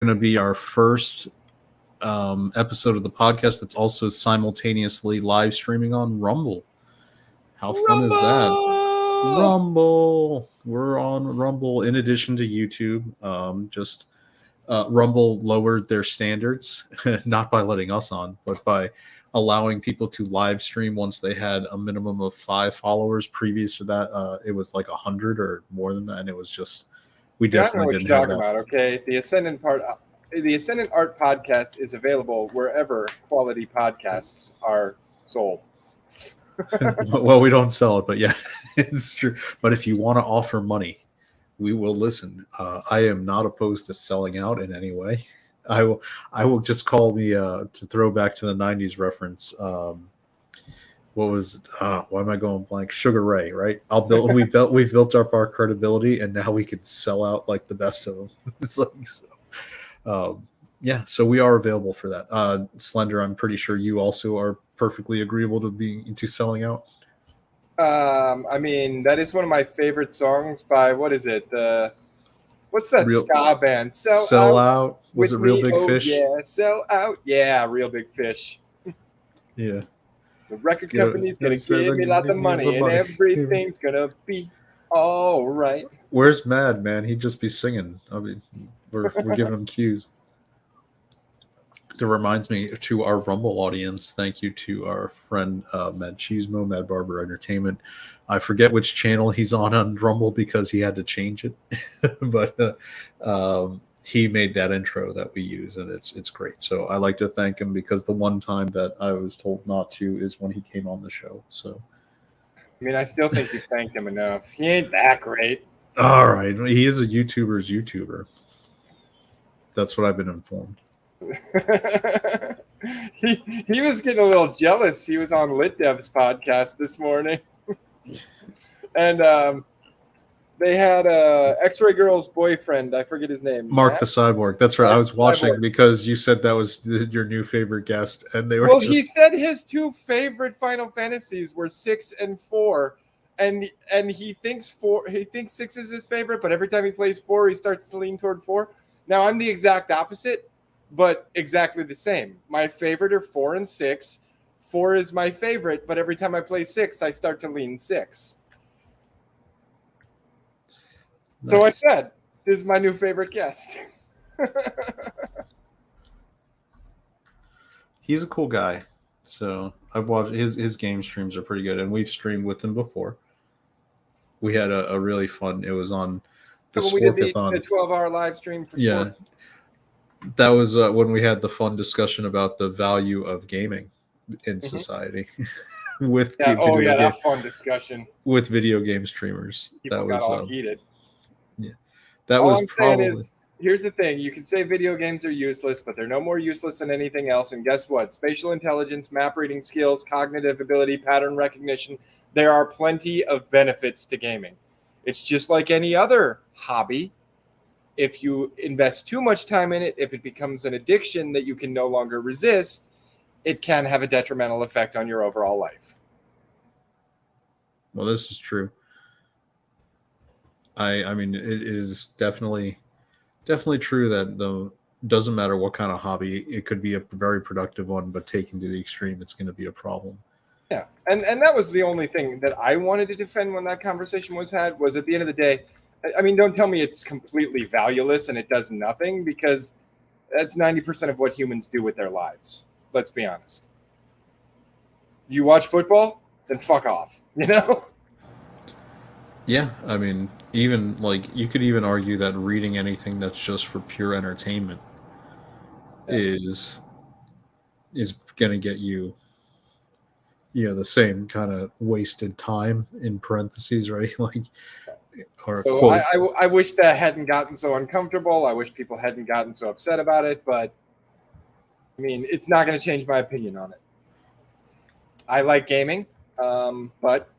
going to be our first episode of the podcast that's also simultaneously live streaming on Rumble. How fun is that? Rumble. We're on Rumble in addition to YouTube. Rumble lowered their standards, not by letting us on, but by allowing people to live stream once they had a minimum of 5 followers. Previous to that, it was like 100 or more than that, and it was just we definitely didn't have that. About, okay, the Ascendant Art podcast is available wherever quality podcasts are sold. Well, we don't sell it, but yeah, it's true. But if you want to offer money, we will listen. I am not opposed to selling out in any way. I will just call me to throw back to the 90s reference. What was why am I going blank? Sugar Ray, right? We've built up our credibility, and now we can sell out like the best of them. It's like so. Yeah, so we are available for that. Slender, I'm pretty sure you also are perfectly agreeable to selling out. I mean, that is one of my favorite songs by what is it? What's that ska band? Sell out. Was it Real Big Fish? Yeah, Sell Out. Yeah, Real Big Fish. Yeah. The record company's gonna give me lots of money, and everything's gonna be all right. Where's Mad, man? He'd just be singing. I mean, we're giving him cues. That reminds me, to our Rumble audience, thank you to our friend Mad Cheesemo, Mad Barber Entertainment. I forget which channel he's on Rumble because he had to change it, but he made that intro that we use, and it's great. So I like to thank him because the one time that I was told not to is when he came on the show. So, I mean, I still think you thanked him enough. He ain't that great. All right, he is a YouTuber's YouTuber. That's what I've been informed. he was getting a little jealous. He was on Lit Dev's podcast this morning, and they had X-Ray Girl's boyfriend. I forget his name. Mark the Cyborg. That's right. I was watching because you said that was your new favorite guest, and they were. Well, he said his 2 favorite Final Fantasies were 6 and 4, and he thinks 6 is his favorite, but every time he plays 4, he starts to lean toward 4. Now I'm the exact opposite, but exactly the same. My favorite are 4 and 6. 4 is my favorite, but every time I play 6, I start to lean 6. Nice. So I said, this is my new favorite guest. He's a cool guy. So I've watched his game streams are pretty good, and we've streamed with him before. We had a really fun. It was on the Sporkathon. The 12-hour live stream for sport. That was when we had the fun discussion about the value of gaming in society. With that fun discussion with video game streamers. People got all heated. Yeah, that all was. I'm saying is, here's the thing: you can say video games are useless, but they're no more useless than anything else. And guess what? Spatial intelligence, map reading skills, cognitive ability, pattern recognition. There are plenty of benefits to gaming. It's just like any other hobby. If you invest too much time in it, if it becomes an addiction that you can no longer resist, it can have a detrimental effect on your overall life. Well, this is true. I mean, it is definitely true that doesn't matter what kind of hobby, it could be a very productive one, but taken to the extreme, it's going to be a problem. Yeah, and that was the only thing that I wanted to defend when that conversation was had, was at the end of the day, I mean, don't tell me it's completely valueless and it does nothing, because that's 90% of what humans do with their lives. Let's be honest. You watch football? Then fuck off, you know? Yeah, I mean, even like you could even argue that reading anything that's just for pure entertainment is going to get you, the same kind of wasted time in parentheses, right? Like, so I wish that hadn't gotten so uncomfortable. I wish people hadn't gotten so upset about it, but I mean, it's not going to change my opinion on it. I like gaming, but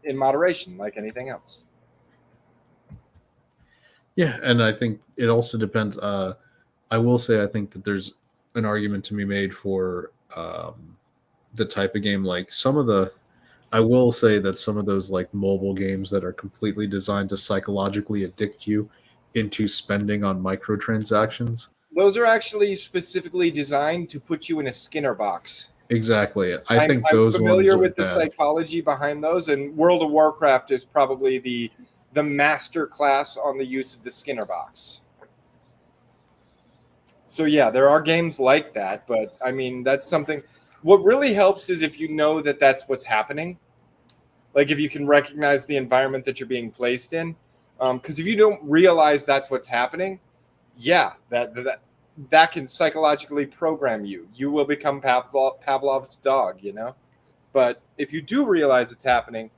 in moderation, like anything else. Yeah, and I think it also depends. I will say I think that there's an argument to be made for the type of game. Like I will say that some of those like mobile games that are completely designed to psychologically addict you into spending on microtransactions. Those are actually specifically designed to put you in a Skinner box. Exactly. I'm think those ones familiar are with the bad. psychology behind those, and World of Warcraft is probably the master class on the use of the Skinner box. So yeah, there are games like that, but I mean that's something. What really helps is if you know that that's what's happening. Like if you can recognize the environment that you're being placed in, because if you don't realize that's what's happening, yeah, that can psychologically program you. You will become Pavlov's dog, you know. But if you do realize it's happening,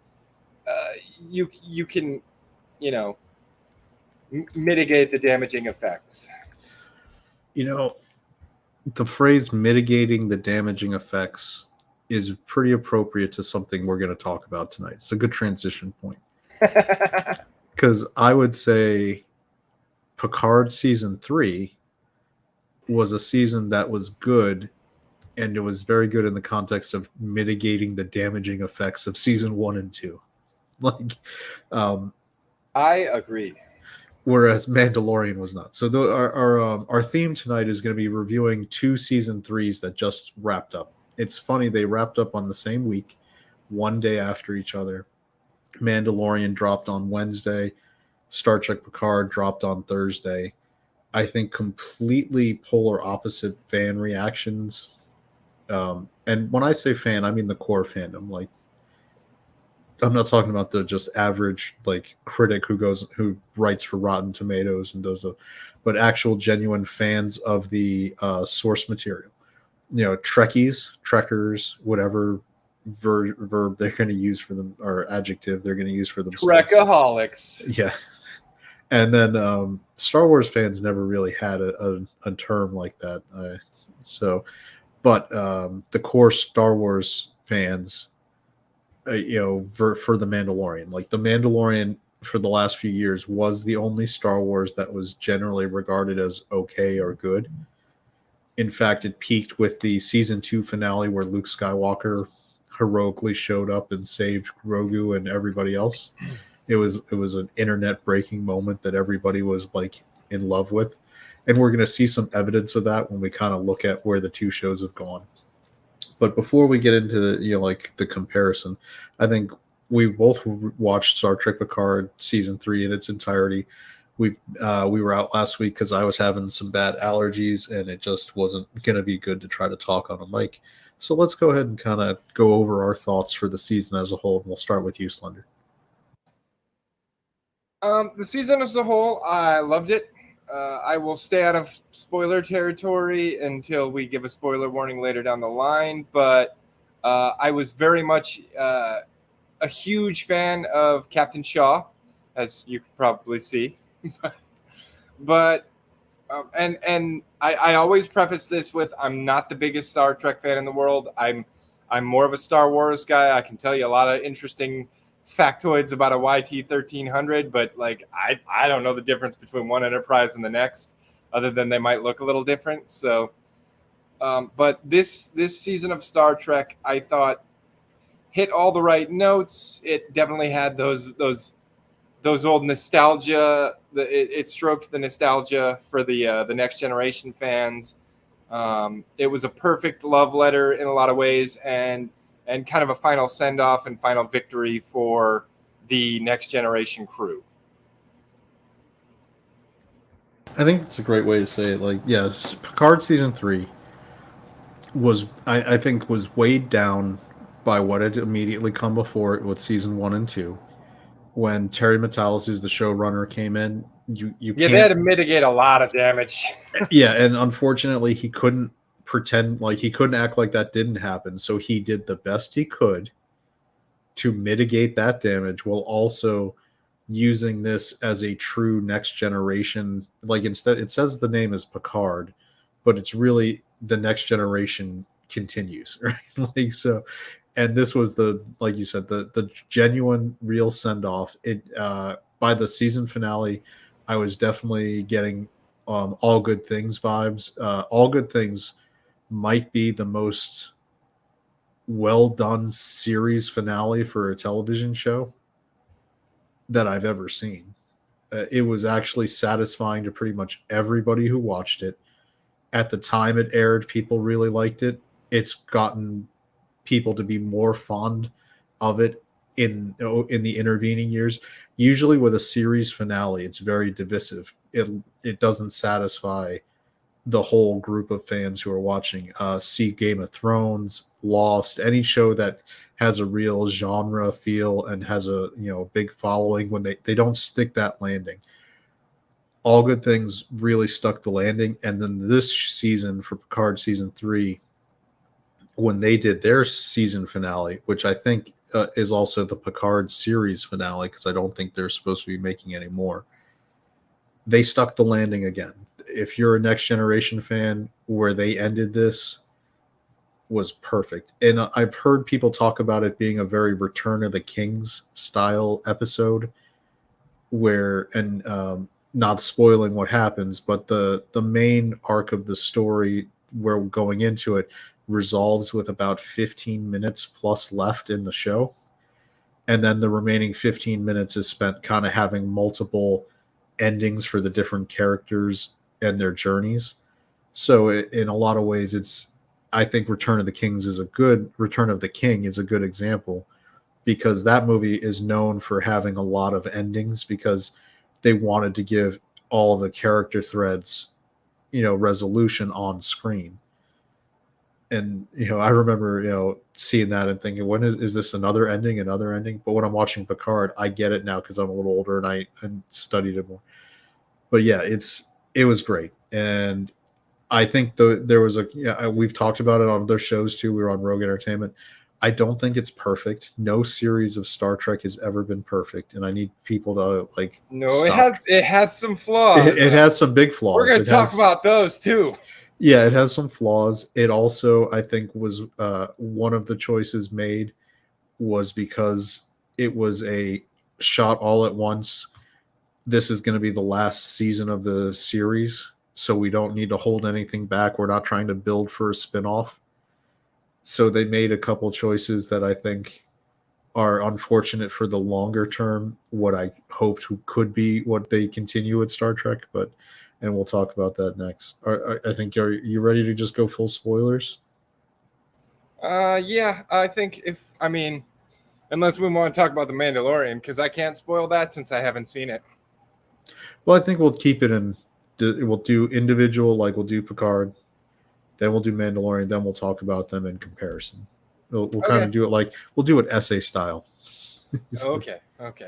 you can, you know, mitigate the damaging effects. You know, the phrase mitigating the damaging effects is pretty appropriate to something we're going to talk about tonight. It's a good transition point. Because I would say Picard season 3 was a season that was good, and it was very good in the context of mitigating the damaging effects of season 1 and 2. Like, I agree. whereas Mandalorian was not. So our theme tonight is going to be reviewing 2 season 3s that just wrapped up. It's funny, they wrapped up on the same week, one day after each other. Mandalorian dropped on Wednesday, Star Trek Picard dropped on Thursday. I think completely polar opposite fan reactions. And when I say fan, I mean the core fandom. Like, I'm not talking about the just average like critic who writes for Rotten Tomatoes and does but actual genuine fans of the source material. You know, Trekkies, Trekkers, whatever verb they're going to use for them or adjective they're going to use for themselves. Trekaholics. Yeah. And then Star Wars fans never really had a term like that. But the core Star Wars fans, for the Mandalorian, like the Mandalorian for the last few years was the only Star Wars that was generally regarded as okay or good. In fact, it peaked with the season 2 finale where Luke Skywalker heroically showed up and saved Grogu and everybody else. It was an internet breaking moment that everybody was like in love with, and we're going to see some evidence of that when we kind of look at where the 2 shows have gone. But before we get into the comparison, I think we both watched Star Trek Picard season 3 in its entirety. We were out last week because I was having some bad allergies, and it just wasn't going to be good to try to talk on a mic. So let's go ahead and kind of go over our thoughts for the season as a whole, and we'll start with you, Slender. The season as a whole, I loved it. I will stay out of spoiler territory until we give a spoiler warning later down the line, but I was very much a huge fan of Captain Shaw, as you could probably see. but I always preface this with I'm not the biggest Star Trek fan in the world. I'm more of a Star Wars guy. I can tell you a lot of interesting factoids about a YT-1300, but like I don't know the difference between one Enterprise and the next, other than they might look a little different. So, but this season of Star Trek, I thought hit all the right notes. It definitely had those old nostalgia. It stroked the nostalgia for the Next Generation fans. It was a perfect love letter in a lot of ways, and kind of a final send-off and final victory for the Next Generation crew. I think that's a great way to say it. Like, yes, Picard season 3 was, I think, was weighed down by what had immediately come before it with season 1 and 2. When Terry Matalas, who's the showrunner, came in, you can't. They had to mitigate a lot of damage. Yeah, and unfortunately, he couldn't pretend like he couldn't act like that didn't happen. So he did the best he could to mitigate that damage while also using this as a true Next Generation. Like, instead, it says the name is Picard, but it's really the Next Generation continues, right? Like, so, and this was like you said, the genuine real send off. It by the season finale, I was definitely getting All Good Things vibes. All Good Things might be the most well done series finale for a television show that I've ever seen. It was actually satisfying to pretty much everybody who watched it. at the time it aired, people really liked it. It's gotten people to be more fond of it in the intervening years. Usually with a series finale, it's very divisive. It doesn't satisfy the whole group of fans who are watching. See Game of Thrones, Lost, any show that has a real genre feel and has a big following. When they don't stick that landing, All Good Things really stuck the landing. And then this season for Picard season 3, when they did their season finale, which I think is also the Picard series finale, because I don't think they're supposed to be making any more, they stuck the landing again. If you're a Next Generation fan, where they ended this was perfect. And I've heard people talk about it being a very Return of the Kings style episode, where, and not spoiling what happens, but the main arc of the story, where going into it, resolves with about 15 minutes plus left in the show. And then the remaining 15 minutes is spent kind of having multiple endings for the different characters and their journeys. So in a lot of ways, I think Return of the King is a good example, because that movie is known for having a lot of endings, because they wanted to give all the character threads, resolution on screen. And I remember seeing that and thinking, when is this another ending? But when I'm watching Picard, I get it now because I'm a little older and I studied it more. But yeah, it was great. And I think there was we've talked about it on other shows too. We were on Rogue Entertainment. I don't think it's perfect. No series of Star Trek has ever been perfect, and I need people to stop. It has some flaws. It has some big flaws. We're going to talk about those too. Yeah, it has some flaws. It also, I think, was one of the choices made was because it was a shot all at once. This is going to be the last season of the series, so we don't need to hold anything back. We're not trying to build for a spinoff. So they made a couple choices that I think are unfortunate for the longer term, what I hoped could be what they continue with Star Trek, and we'll talk about that next. I think, are you ready to just go full spoilers? Yeah, I think unless we want to talk about The Mandalorian, because I can't spoil that since I haven't seen it. Well, I think we'll keep it in. We'll do individual, like we'll do Picard, then we'll do Mandalorian, then we'll talk about them in comparison. We'll kind of do it we'll do it essay style. Okay.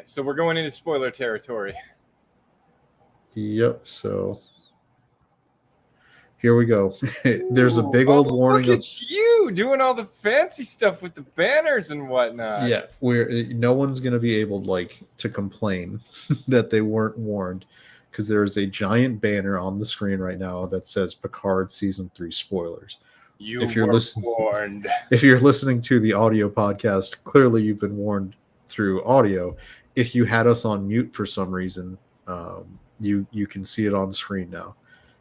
So we're going into spoiler territory. Yep. So here we go. There's a big old warning. Look at you doing all the fancy stuff with the banners and whatnot. Yeah, no one's going to be able to complain that they weren't warned, because there is a giant banner on the screen right now that says Picard Season 3 spoilers. If you're warned. If you're listening to the audio podcast, clearly you've been warned through audio. If you had us on mute for some reason, you can see it on the screen now,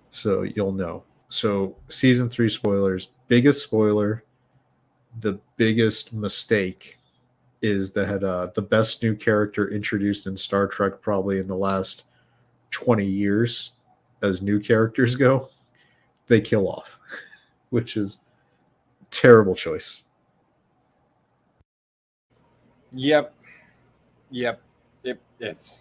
so you'll know. So Season 3 spoilers. Biggest spoiler, the biggest mistake is that the best new character introduced in Star Trek probably in the last 20 years as new characters go, they kill off, which is terrible choice. Yep. It's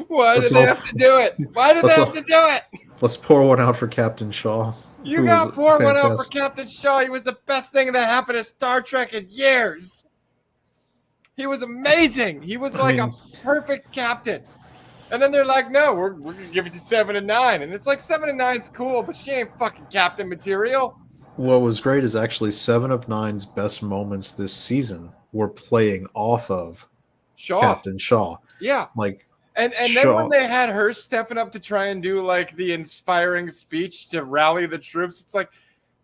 why did they have to do it? Why did they have to do it? Let's pour one out for Captain Shaw. You got to pour one out for Captain Shaw. He was the best thing that happened to Star Trek in years. He was amazing. He was a perfect captain. And then they're like, no, we're going to give it to 7 and 9. And it's like 7 and 9's cool, but she ain't fucking captain material. What was great is actually 7 of 9's best moments this season were playing off of Captain Shaw. Yeah. And Shaw. Then when they had her stepping up to try and do the inspiring speech to rally the troops, it's like,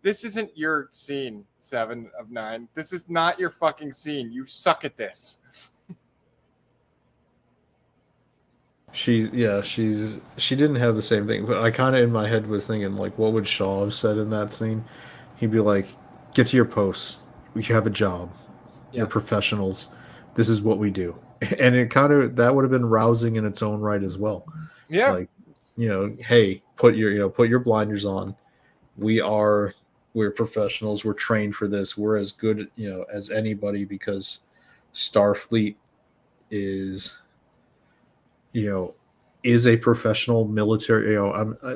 this isn't your scene, 7 of 9. This is not your fucking scene. You suck at this. She didn't have the same thing, but I kind of in my head was thinking what would Shaw have said in that scene? He'd be like, "Get to your posts. We have a job. Yeah. You're professionals. This is what we do." And it that would have been rousing in its own right as well. Yeah. hey, put your blinders on. We're professionals. We're trained for this. We're as good, as anybody because Starfleet is, you know, is a professional military.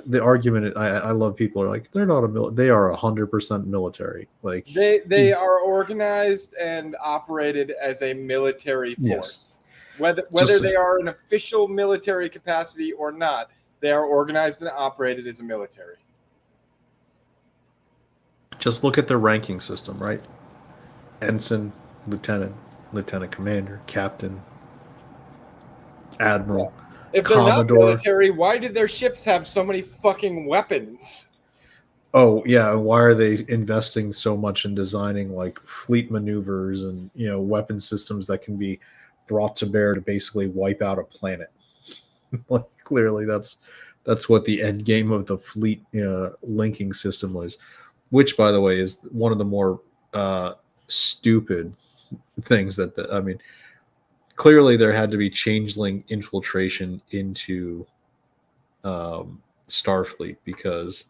The argument I love people are like they're not they are 100% military. Like They are organized and operated as a military force. Yes. Whether they are an official military capacity or not, they are organized and operated as a military. Just look at their ranking system, right? Ensign, lieutenant, lieutenant commander, captain, admiral, If they're not commodore. military, why did their ships have so many fucking weapons? Oh yeah, and why are they investing so much in designing like fleet maneuvers and weapon systems that can be brought to bear to basically wipe out a planet? Like clearly, that's what the end game of the fleet linking system was, which by the way is one of the more stupid things I mean, clearly there had to be changeling infiltration into Starfleet because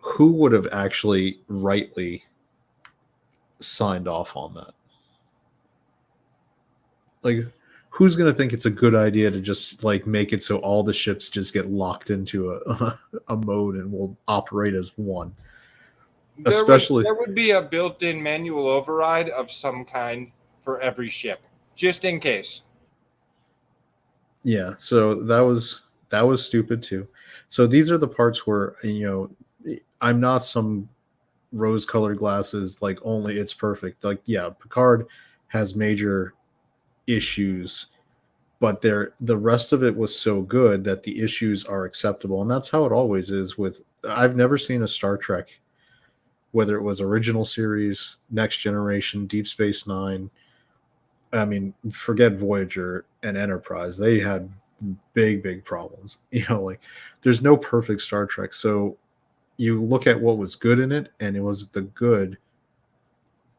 who would have actually rightly signed off on that? Like, who's going to think it's a good idea to just like make it so all the ships just get locked into a mode and will operate as one? There would be a built-in manual override of some kind for every ship, just in case. Yeah, so that was stupid too. So these are the parts where I'm not some rose-colored glasses like only it's perfect. Like yeah, Picard has major issues, but the rest of it was so good that the issues are acceptable, and that's how it always is with. I've never seen a Star Trek, whether it was original series, Next Generation, Deep Space Nine. I mean, forget Voyager and Enterprise. They had big problems. Like there's no perfect Star Trek. So you look at what was good in it, and it was the good,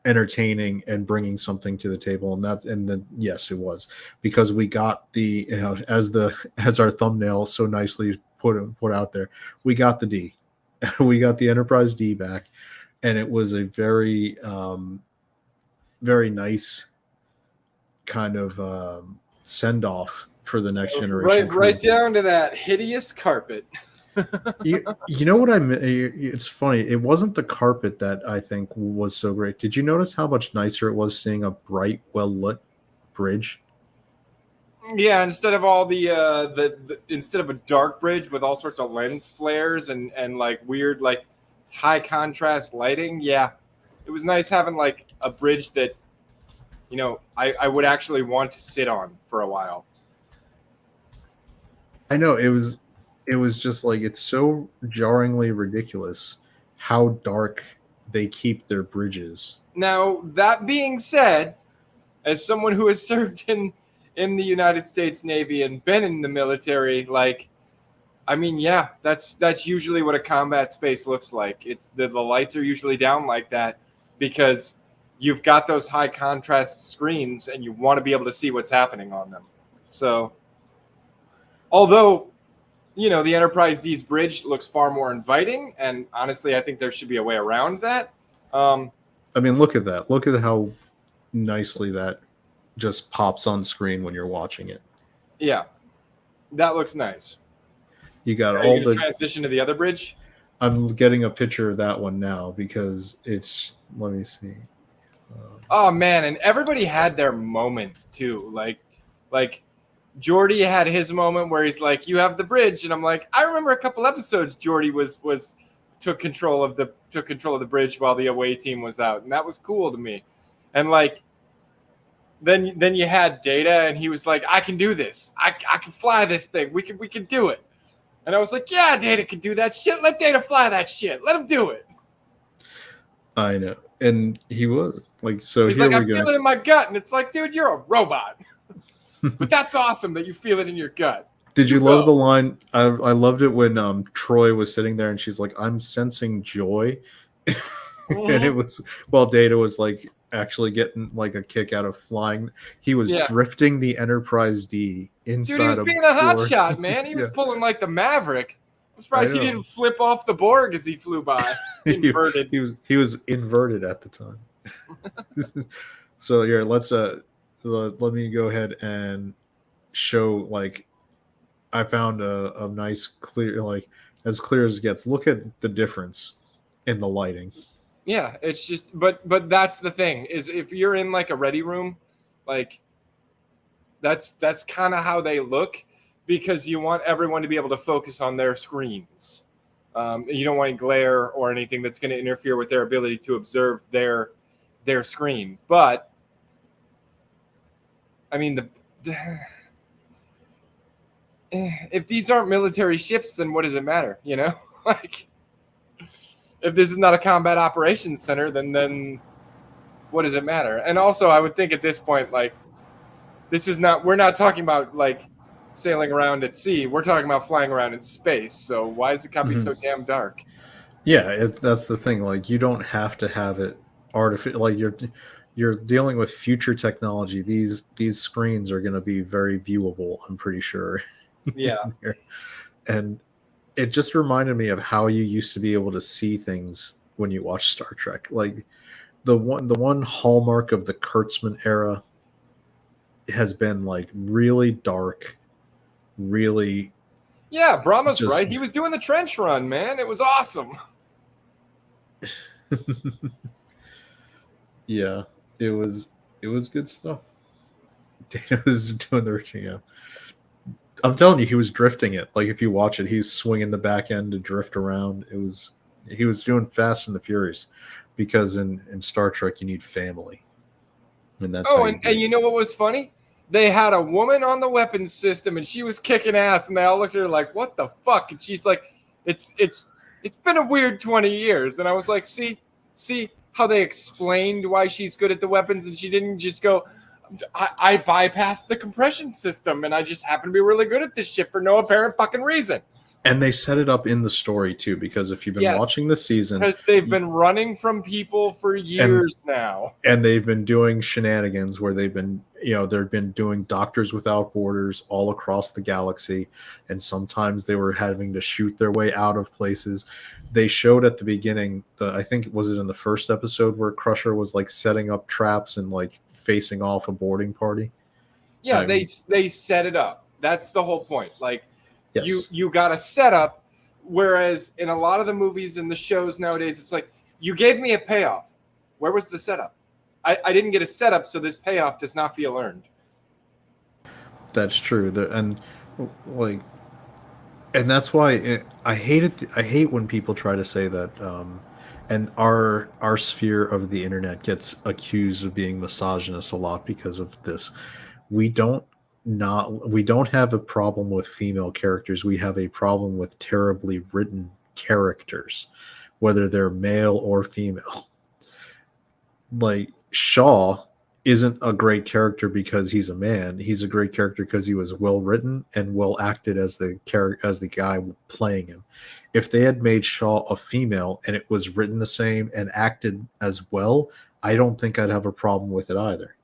entertaining, and bringing something to the table. And then yes, it was because we got the as our thumbnail so nicely put out there, we got the D, we got the Enterprise D back, and it was a very very nice kind of send off for the Next Generation. Right down to that hideous carpet. you know what it's funny, it wasn't the carpet that I think was so great. Did you notice how much nicer it was seeing a bright, well lit bridge? Yeah, instead of all the instead of a dark bridge with all sorts of lens flares and like weird like high contrast lighting. Yeah, it was nice having like a bridge that I would actually want to sit on for a while. I know it was just like, it's so jarringly ridiculous how dark they keep their bridges. Now, that being said, as someone who has served in the United States Navy and been in the military, like, I mean, yeah, that's usually what a combat space looks like. It's the lights are usually down like that because you've got those high contrast screens and you want to be able to see what's happening on them. So, although the Enterprise D's bridge looks far more inviting, and honestly, I think there should be a way around that. I mean, look at that. Look at how nicely that just pops on screen when you're watching it. Yeah, that looks nice. You got all the transition to the other bridge. I'm getting a picture of that one now because it's. Let me see. Oh man, and everybody had their moment too. Like Geordi had his moment where he's like, "You have the bridge," and I'm like, I remember a couple episodes Geordi took control of the bridge while the away team was out, and that was cool to me. And like, then you had Data, and he was like, "I can do this. I can fly this thing. We can do it." And I was like, "Yeah, Data can do that shit. Let Data fly that shit. Let him do it." I know, and he was like, so he's here like, we go. I feel it in my gut, and it's like, dude, you're a robot. But that's awesome that you feel it in your gut. Did you love the line? I loved it when Troy was sitting there and she's like, "I'm sensing joy," and it was Data was like, actually getting like a kick out of flying. He was Yeah. drifting the Enterprise D inside Dude, he was a being a hot Borg. shot, man. He was Yeah, pulling like the Maverick. I'm I surprised he know. didn't flip off the Borg as he flew by. he, Inverted. he was inverted at the time. So here, let me go ahead and show like I found a nice clear like as clear as it gets. Look at the difference in the lighting. Yeah, it's just but that's the thing is if you're in like a ready room, like that's kind of how they look because you want everyone to be able to focus on their screens. You don't want glare or anything that's going to interfere with their ability to observe their screen. But I mean if these aren't military ships, then what does it matter? You know, like if this is not a combat operations center, then what does it matter? And also, I would think at this point, like this is not we're not talking about like sailing around at sea. We're talking about flying around in space. So why is it got to be so damn dark? Yeah, that's the thing. Like you don't have to have it artificial. Like you're dealing with future technology. These screens are going to be very viewable. I'm pretty sure. Yeah. And it just reminded me of how you used to be able to see things when you watch Star Trek. Like the one hallmark of the Kurtzman era has been like really dark, really. Yeah, Brahma's right. He was doing the trench run, man. It was awesome. Yeah, it was good stuff. Dana was doing the yeah. I'm telling you, he was drifting it. Like if you watch it, he's swinging the back end to drift around. He was doing Fast and the Furious, because in Star Trek you need family, and that's and you know what was funny? They had a woman on the weapons system, and she was kicking ass, and they all looked at her like, "What the fuck?" And she's like, "It's been a weird 20 years." And I was like, "See how they explained why she's good at the weapons, and she didn't just go." I bypassed the compression system, and I just happen to be really good at this shit for no apparent fucking reason. And they set it up in the story too, because if you've been watching the season, because they've been running from people for years now, and they've been doing shenanigans where they've been doing Doctors Without Borders all across the galaxy, and sometimes they were having to shoot their way out of places. They showed at the beginning, I think was it in the first episode, where Crusher was like setting up traps and like facing off a boarding party. Yeah, they set it up. That's the whole point. Like, yes. you got a setup, whereas in a lot of the movies and the shows nowadays, it's like, you gave me a payoff. Where was the setup? I didn't get a setup, so this payoff does not feel earned. That's true. And that's why I hate when people try to say that. And our sphere of the internet gets accused of being misogynist a lot because of this. We don't have a problem with female characters. We have a problem with terribly written characters, whether they're male or female. Like Shaw isn't a great character because he's a man. He's a great character because he was well written and well acted as the guy playing him. If they had made Shaw a female and it was written the same and acted as well, I don't think I'd have a problem with it either.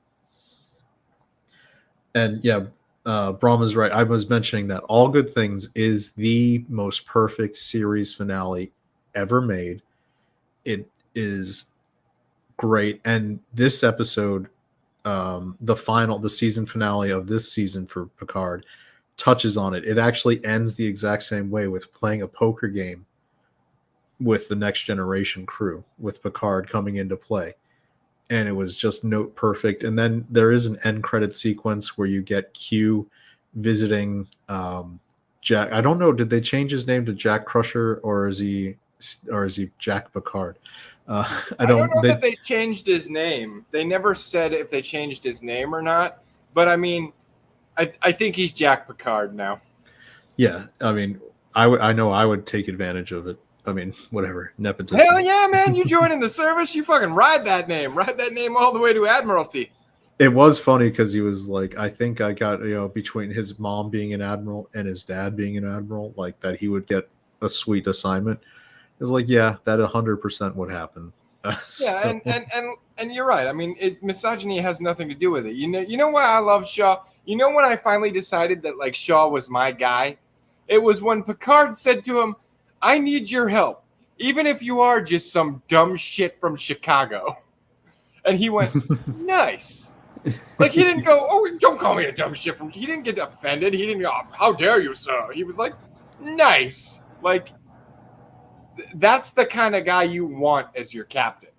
And yeah, Brahma's right. I was mentioning that All Good Things is the most perfect series finale ever made. It is great. And this episode, the season finale of this season for Picard, touches on it. It actually ends the exact same way, with playing a poker game with the Next Generation crew, with Picard coming into play. And it was just note perfect. And then there is an end credit sequence where you get Q visiting Jack. I don't know, did they change his name to Jack Crusher, or is he Jack Picard? I don't know that they changed his name. They never said if they changed his name or not. But I mean, I think he's Jack Picard now. Yeah, I mean, I know I would take advantage of it. I mean, whatever, nepotism. Hell yeah, man! You join in the service, you fucking ride that name all the way to Admiralty. It was funny because he was like, I think I got, between his mom being an admiral and his dad being an admiral, like that he would get a sweet assignment. It's like, yeah, that 100% would happen. Yeah, So, and you're right. I mean, misogyny has nothing to do with it. You know why I love Shaw? You know when I finally decided that like Shaw was my guy? It was when Picard said to him, "I need your help, even if you are just some dumb shit from Chicago." And he went, "Nice." Like he didn't go, "Oh, don't call me a dumb shit from." He didn't get offended. He didn't go, "How dare you, sir?" He was like, "Nice." Like that's the kind of guy you want as your captain.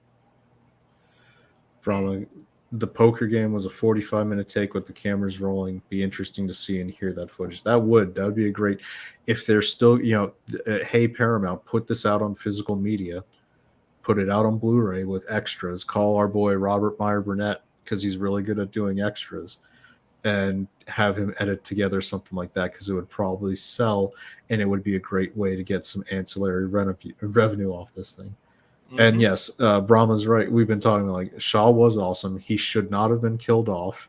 from the poker game was a 45-minute take with the cameras rolling. Be interesting to see and hear that footage. That would be a great. If they're still, hey Paramount, put this out on physical media, put it out on Blu-ray with extras. Call our boy Robert Meyer Burnett because he's really good at doing extras, and have him edit together something like that because it would probably sell, and it would be a great way to get some ancillary revenue off this thing. And yes, Brahma's right. We've been talking like Shaw was awesome. He should not have been killed off.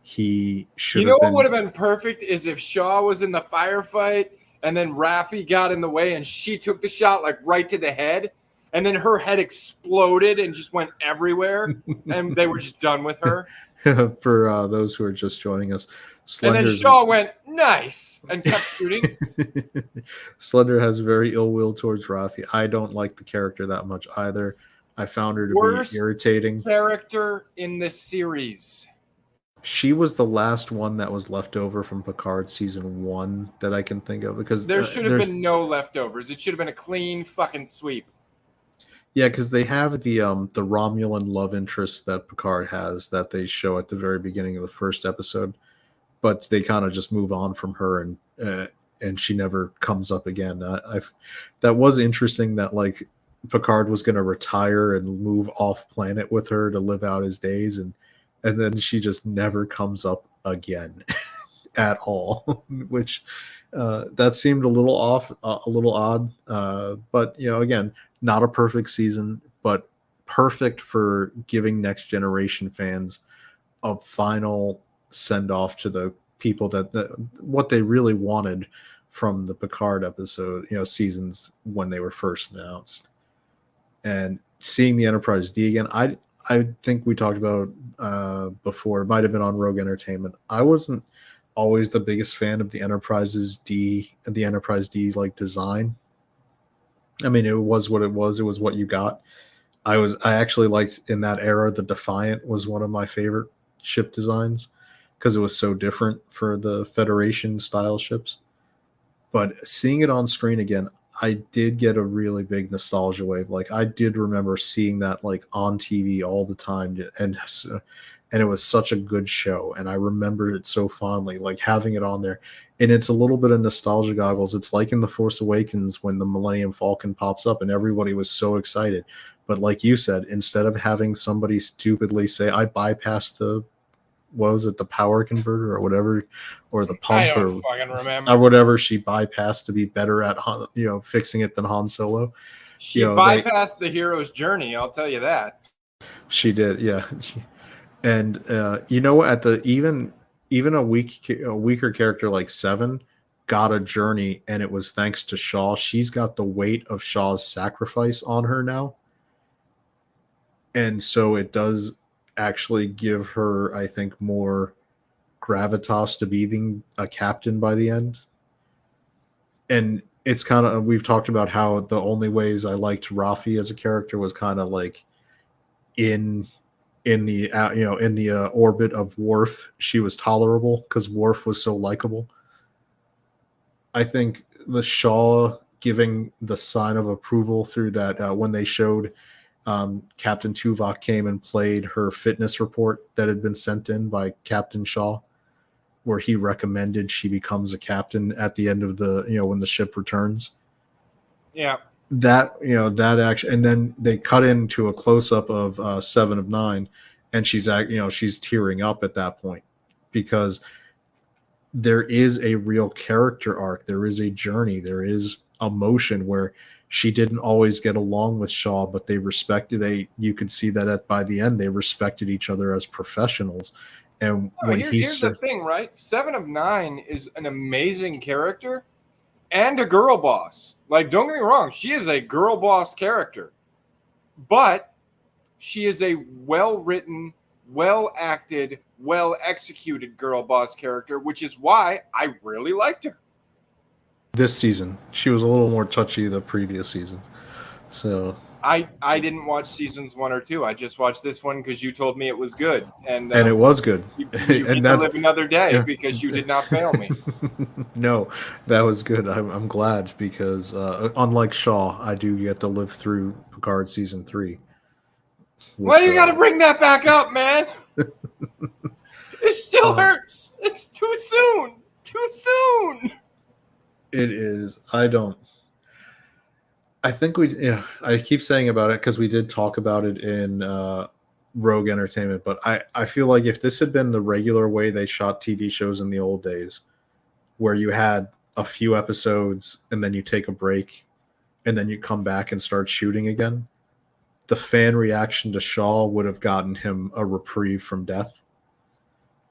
He should You know have what would been. have been perfect is if Shaw was in the firefight and then Raffi got in the way and she took the shot like right to the head, and then her head exploded and just went everywhere, and they were just done with her. For those who are just joining us, And then Slender's Shaw went nice and kept shooting. Slender has very ill will towards Rafi. I don't like the character that much either. I found her to Worst be irritating. character in this series. She was the last one that was left over from Picard season 1 that I can think of because There should have been no leftovers. It should have been a clean fucking sweep. Yeah, because they have the Romulan love interest that Picard has that they show at the very beginning of the first episode, but they kind of just move on from her and she never comes up again. That was interesting that like Picard was going to retire and move off planet with her to live out his days, and then she just never comes up again at all, which that seemed a little off, a little odd. But again, not a perfect season, but perfect for giving next generation fans a final send off to the people that what they really wanted from the Picard episode, seasons when they were first announced. And seeing the Enterprise D again, I think we talked about before. It might have been on Rogue Entertainment. I wasn't always the biggest fan of the Enterprise D like design. I mean, it was what it was. It was what you got. I actually liked in that era. The Defiant was one of my favorite ship designs because it was so different for the Federation style ships. But seeing it on screen again, I did get a really big nostalgia wave. Like I did remember seeing that like on TV all the time, and it was such a good show, and I remember it so fondly, like having it on there. And it's a little bit of nostalgia goggles. It's like in The Force Awakens when the Millennium Falcon pops up and everybody was so excited. But like you said, instead of having somebody stupidly say, I bypassed the power converter or whatever, or the pump I don't fucking remember. or whatever she bypassed to be better at fixing it than Han Solo. She bypassed the hero's journey, I'll tell you that. She did, yeah. And at the even a weaker character like Seven got a journey, and it was thanks to Shaw. She's got the weight of Shaw's sacrifice on her now, and so it does actually give her, I think, more gravitas to being a captain by the end. And it's kind of, we've talked about how the only ways I liked Rafi as a character was kind of like in the orbit of Worf. She was tolerable because Worf was so likable. I think the Shaw giving the sign of approval through that when they showed Captain Tuvok came and played her fitness report that had been sent in by Captain Shaw, where he recommended she becomes a captain at the end of the when the ship returns. Yeah. That action, and then they cut into a close up of Seven of Nine, and she's tearing up at that point because there is a real character arc, there is a journey, there is emotion where she didn't always get along with Shaw, but you could see that by the end they respected each other as professionals. And here's the thing, right? 7 of 9 is an amazing character and a girl boss. Like, don't get me wrong, she is a girl boss character. But She is a well-written, well-acted, well-executed girl boss character, which is why I really liked her. This season, she was a little more touchy the previous seasons. So I didn't watch seasons 1 or 2. I just watched this one because you told me it was good, and it was good. You And get to live another day because you did not fail me. No, that was good. I'm glad because unlike Shaw, I do get to live through Picard season 3. Why you got to bring that back up, man? It still hurts. It's too soon. Too soon. It is. I think I keep saying about it because we did talk about it in Rogue Entertainment, but I feel like if this had been the regular way they shot TV shows in the old days, where you had a few episodes and then you take a break and then you come back and start shooting again, the fan reaction to Shaw would have gotten him a reprieve from death,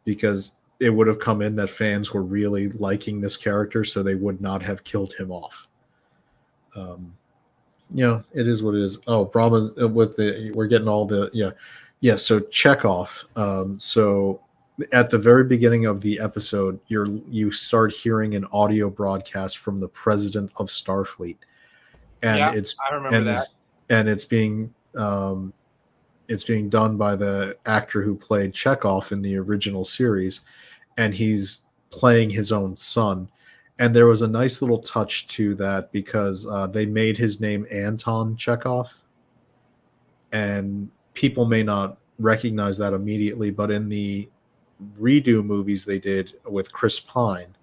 because it would have come in that fans were really liking this character, so they would not have killed him off. It is what it is. Oh, Brahma we're getting all the So Chekhov. So at the very beginning of the episode, you start hearing an audio broadcast from the president of Starfleet, and I remember that. And it's being done by the actor who played Chekhov in the original series, and he's playing his own son. And there was a nice little touch to that because they made his name Anton Chekhov, and people may not recognize that immediately, but in the redo movies they did with Chris Pine,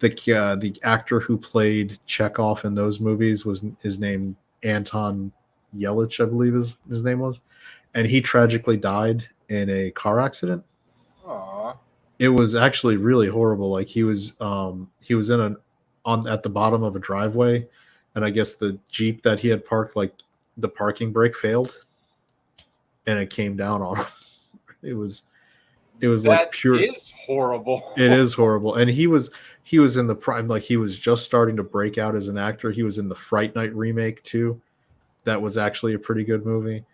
the actor who played Chekhov in those movies was his name Anton Yelich, I believe his name was, and he tragically died in a car accident. Aww. It was actually really horrible. Like he was in at the bottom of a driveway, and I guess the Jeep that he had parked, like the parking brake failed, and it came down on him. It was like pure. It is horrible. It is horrible, and he was in the prime, like he was just starting to break out as an actor. He was in the Fright Night remake too. That was actually a pretty good movie,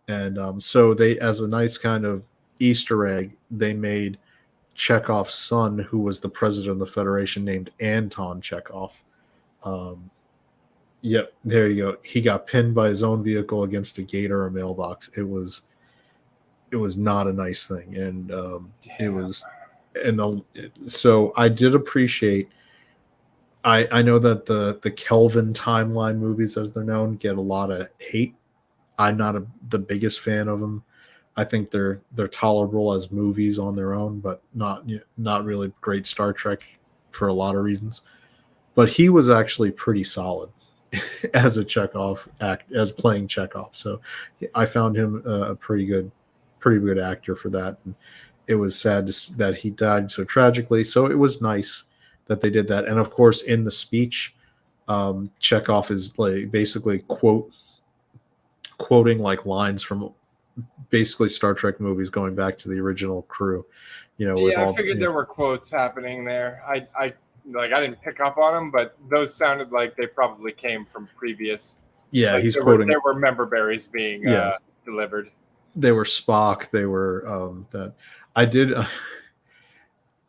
and so they, as a nice kind of Easter egg, they made Chekhov's son, who was the president of the Federation, named Anton Chekhov. Yep, there you go. He got pinned by his own vehicle against a gate or a mailbox. It was not a nice thing, and it was, and so I did appreciate. I know that the Kelvin timeline movies, as they're known, get a lot of hate. I'm not the biggest fan of them. I think they're tolerable as movies on their own, but not really great Star Trek for a lot of reasons. But he was actually pretty solid as a Chekhov as playing Chekhov. So I found him a pretty good actor for that. And it was sad that he died so tragically. So it was nice that they did that. And of course, in the speech, Chekhov is like basically quoting like lines from basically Star Trek movies going back to the original crew. I figured there were quotes happening there. I didn't pick up on them, but those sounded like they probably came from previous. Yeah, like he's quoting. There were member berries being delivered. They were Spock. They were that. I did.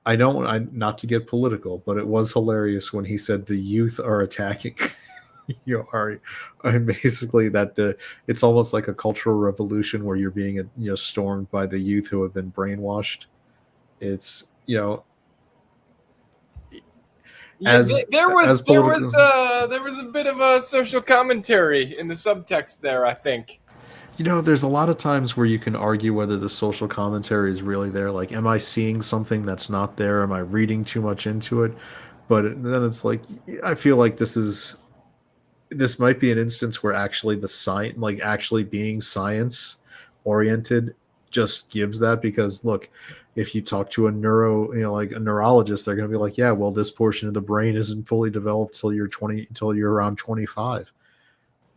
I don't. Not to get political, but it was hilarious when he said the youth are attacking. And basically that it's almost like a cultural revolution where you're being stormed by the youth who have been brainwashed. It's there was a bit of a social commentary in the subtext there, I think. There's a lot of times where you can argue whether the social commentary is really there. Like, am I seeing something that's not there? Am I reading too much into it? But then it's like, I feel like this might be an instance where actually the science, like actually being science oriented, just gives that. Because look, if you talk to a neurologist, they're going to be like, yeah, well, this portion of the brain isn't fully developed till you're around 25.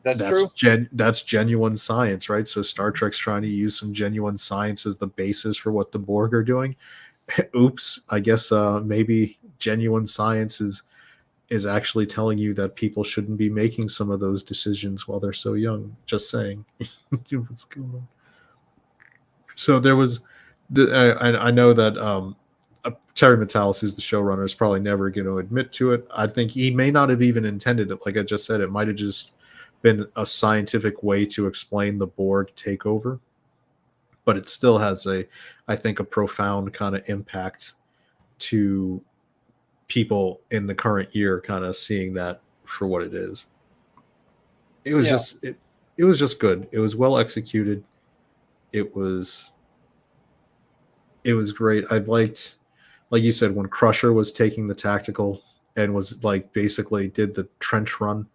That's true. That's genuine science, right? So Star Trek's trying to use some genuine science as the basis for what the Borg are doing. Oops, I guess maybe genuine science is actually telling you that people shouldn't be making some of those decisions while they're so young. Just saying. What's going on? So there was, I know that Terry Matalas, who's the showrunner, is probably never going to admit to it. I think he may not have even intended it. Like I just said, it might have just been a scientific way to explain the Borg takeover, but it still has I think, a profound kind of impact to people in the current year, kind of seeing that for what it is. It was it was just good. It was well executed. It was great. I liked, like you said, when Crusher was taking the tactical and was like basically did the trench run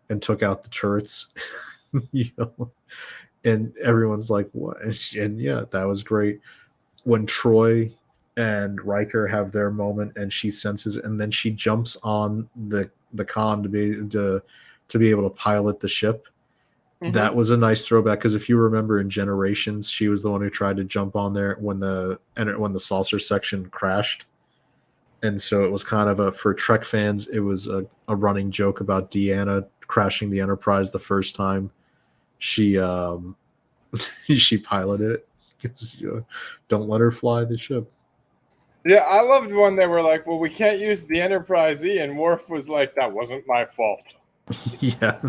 and took out the turrets, you know, and everyone's like, what? And yeah, that was great. When Troy and Riker have their moment and she senses, and then she jumps on the con to be able to pilot the ship. Mm-hmm. That was a nice throwback, because if you remember in Generations, she was the one who tried to jump on there when the saucer section crashed. And so it was kind of for Trek fans, it was a running joke about Deanna crashing the Enterprise the first time she she piloted it. Don't let her fly the ship. Yeah, I loved when they were like, well, we can't use the Enterprise E, and Worf was like, that wasn't my fault. Yeah.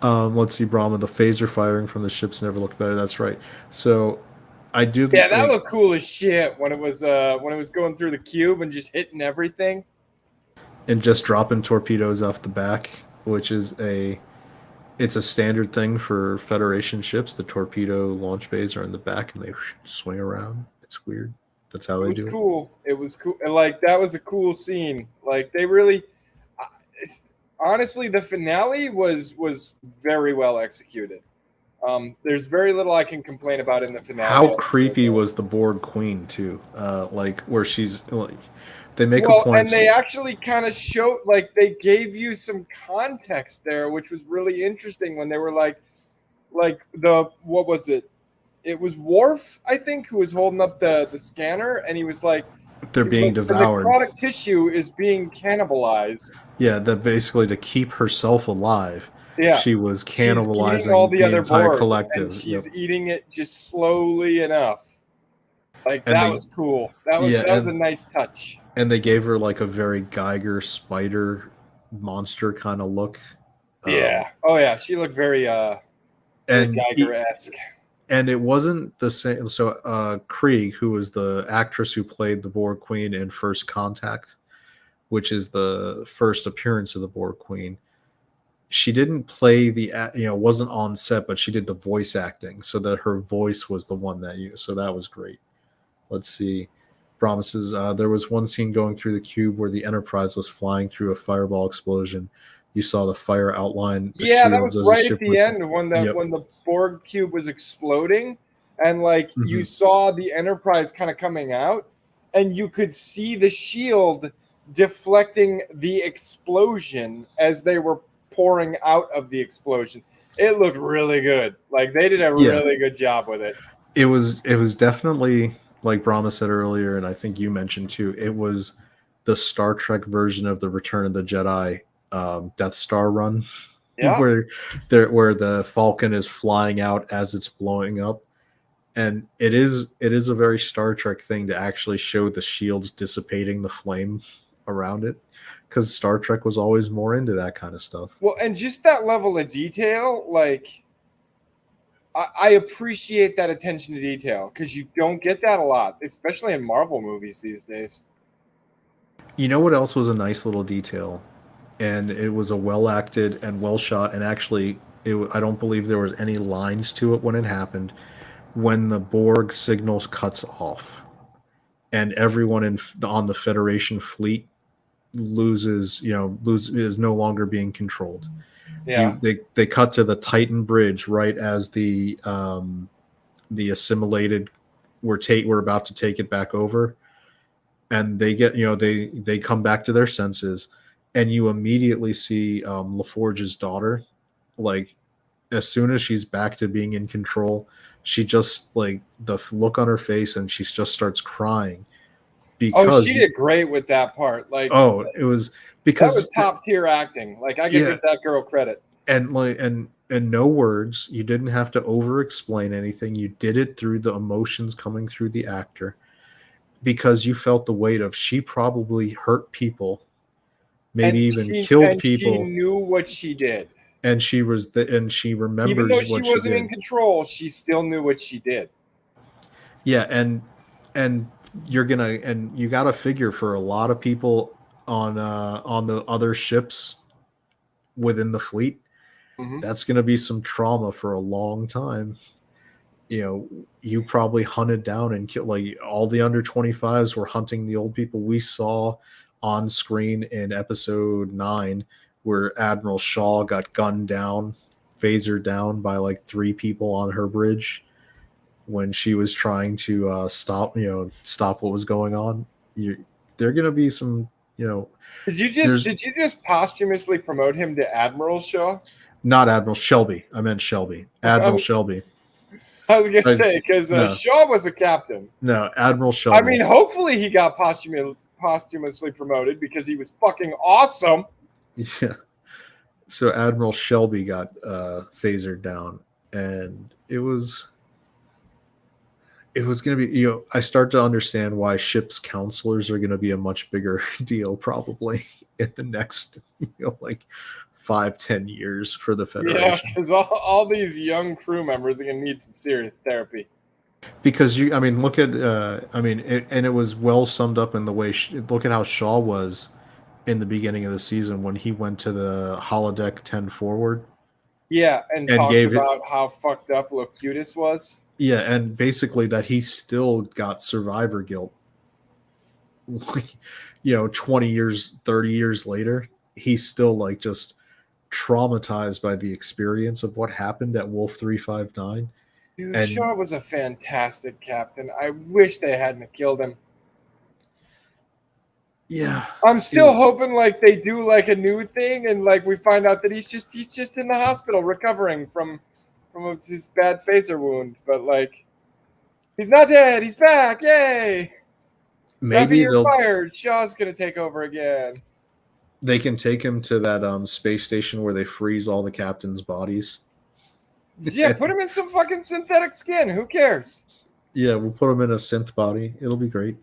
Let's see, Brahma, the phaser firing from the ships never looked better. That's right. So I do. Yeah, that looked cool as shit when it was going through the cube and just hitting everything. And just dropping torpedoes off the back, which is it's a standard thing for Federation ships. The torpedo launch bays are in the back and they swing around. It's weird. That's how they do it. It was cool. It was cool. And like, that was a cool scene. Like, they really, honestly, the finale was very well executed. There's very little I can complain about in the finale. How creepy was the Borg Queen too? Like where she's like, they make a point, and they actually kind of showed, like, they gave you some context there, which was really interesting when they were like what was it? It was Worf, I think, who was holding up the scanner, and he was like, they're being devoured. The necrotic tissue is being cannibalized. Yeah, that basically to keep herself alive. Yeah, she was cannibalizing all the other entire Borg, collective. And she's eating it just slowly enough. Like, that was cool. That was a nice touch. And they gave her like a very Geiger spider monster kind of look. Yeah. She looked very Geiger-esque. And it wasn't the same. So Krieg, who was the actress who played the Borg Queen in First Contact, which is the first appearance of the Borg Queen, she didn't play wasn't on set, but she did the voice acting, so that her voice was the one that so that was great. Let's see. Promises. There was one scene going through the cube where the Enterprise was flying through a fireball explosion. You saw the fire outline. That was right at the end when the Borg cube was exploding, and like you saw the Enterprise kind of coming out, and you could see the shield deflecting the explosion as they were pouring out of the explosion. It looked really good. Like, they did a really good job with it. It was definitely, like Brahma said earlier, and I think you mentioned too, it was the Star Trek version of the Return of the Jedi Death Star run, where the Falcon is flying out as it's blowing up, and it is a very Star Trek thing to actually show the shields dissipating the flame around it, because Star Trek was always more into that kind of stuff. Well, and just that level of detail, like, I appreciate that attention to detail, because you don't get that a lot, especially in Marvel movies these days. You know what else was a nice little detail? And it was a well-acted and well-shot, and actually, I don't believe there was any lines to it when it happened. When the Borg signal cuts off, and everyone on the Federation fleet is no longer being controlled. Yeah, they cut to the Titan bridge right as the assimilated we're about to take it back over, and they get they come back to their senses. And you immediately see LaForge's daughter, like, as soon as she's back to being in control, she just, like, the look on her face, and she just starts crying. Because she did great with that part. Like, it was because that was top tier acting. Like, I give that girl credit. and no words. You didn't have to over explain anything. You did it through the emotions coming through the actor, because you felt the weight of, she probably hurt people, maybe even killed she people, knew what she did. and she remembers Even though she what she wasn't did. in control, she still knew what she did. Yeah, and you got to figure, for a lot of people on the other ships within the fleet, that's going to be some trauma for a long time. You probably hunted down and killed, like, all the under 25s were hunting the old people. We saw on screen in episode 9 where Admiral Shaw got gunned down, phasered down by like 3 people on her bridge when she was trying to stop what was going on. They're going to be some, Did you just posthumously promote him to Admiral Shaw? Not Admiral Shelby. I meant Shelby. Admiral Shelby. I was going to say, because no. Shaw was a captain. No, Admiral Shelby. I mean, hopefully he got posthumously promoted, because he was fucking awesome. Yeah. So Admiral Shelby got phasered down, and it was going to be, I start to understand why ship's counselors are going to be a much bigger deal probably in the next, like 5-10 years for the Federation. Yeah, because all these young crew members are going to need some serious therapy. Because look at, it was well summed up in the way, look at how Shaw was in the beginning of the season when he went to the holodeck 10 forward. Yeah, and talked about how fucked up Locutus was. Yeah, and basically that he still got survivor guilt. 20 years, 30 years later, he's still like just traumatized by the experience of what happened at Wolf 359. Dude, Shaw was a fantastic captain. I wish they hadn't killed him. Yeah. I'm still hoping like they do like a new thing, and like we find out that he's just in the hospital recovering from his bad phaser wound, but like he's not dead, he's back, yay! Maybe you're fired. Shaw's gonna take over again. They can take him to that space station where they freeze all the captains' bodies. Yeah, put him in some fucking synthetic skin. Who cares? Yeah, we'll put him in a synth body. It'll be great.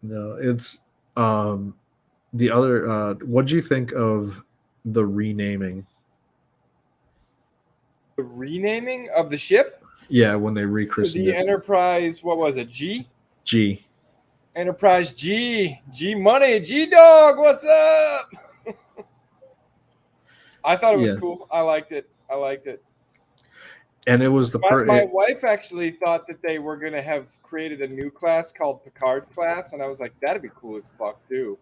No, it's the other. What do you think of the renaming? The renaming of the ship? Yeah, when they rechristened the Enterprise, what was it? G. Enterprise G. G Money. G Dog. What's up? I thought it was cool. I liked it. And it was my wife actually thought that they were going to have created a new class called Picard class, and I was like, that'd be cool as fuck too.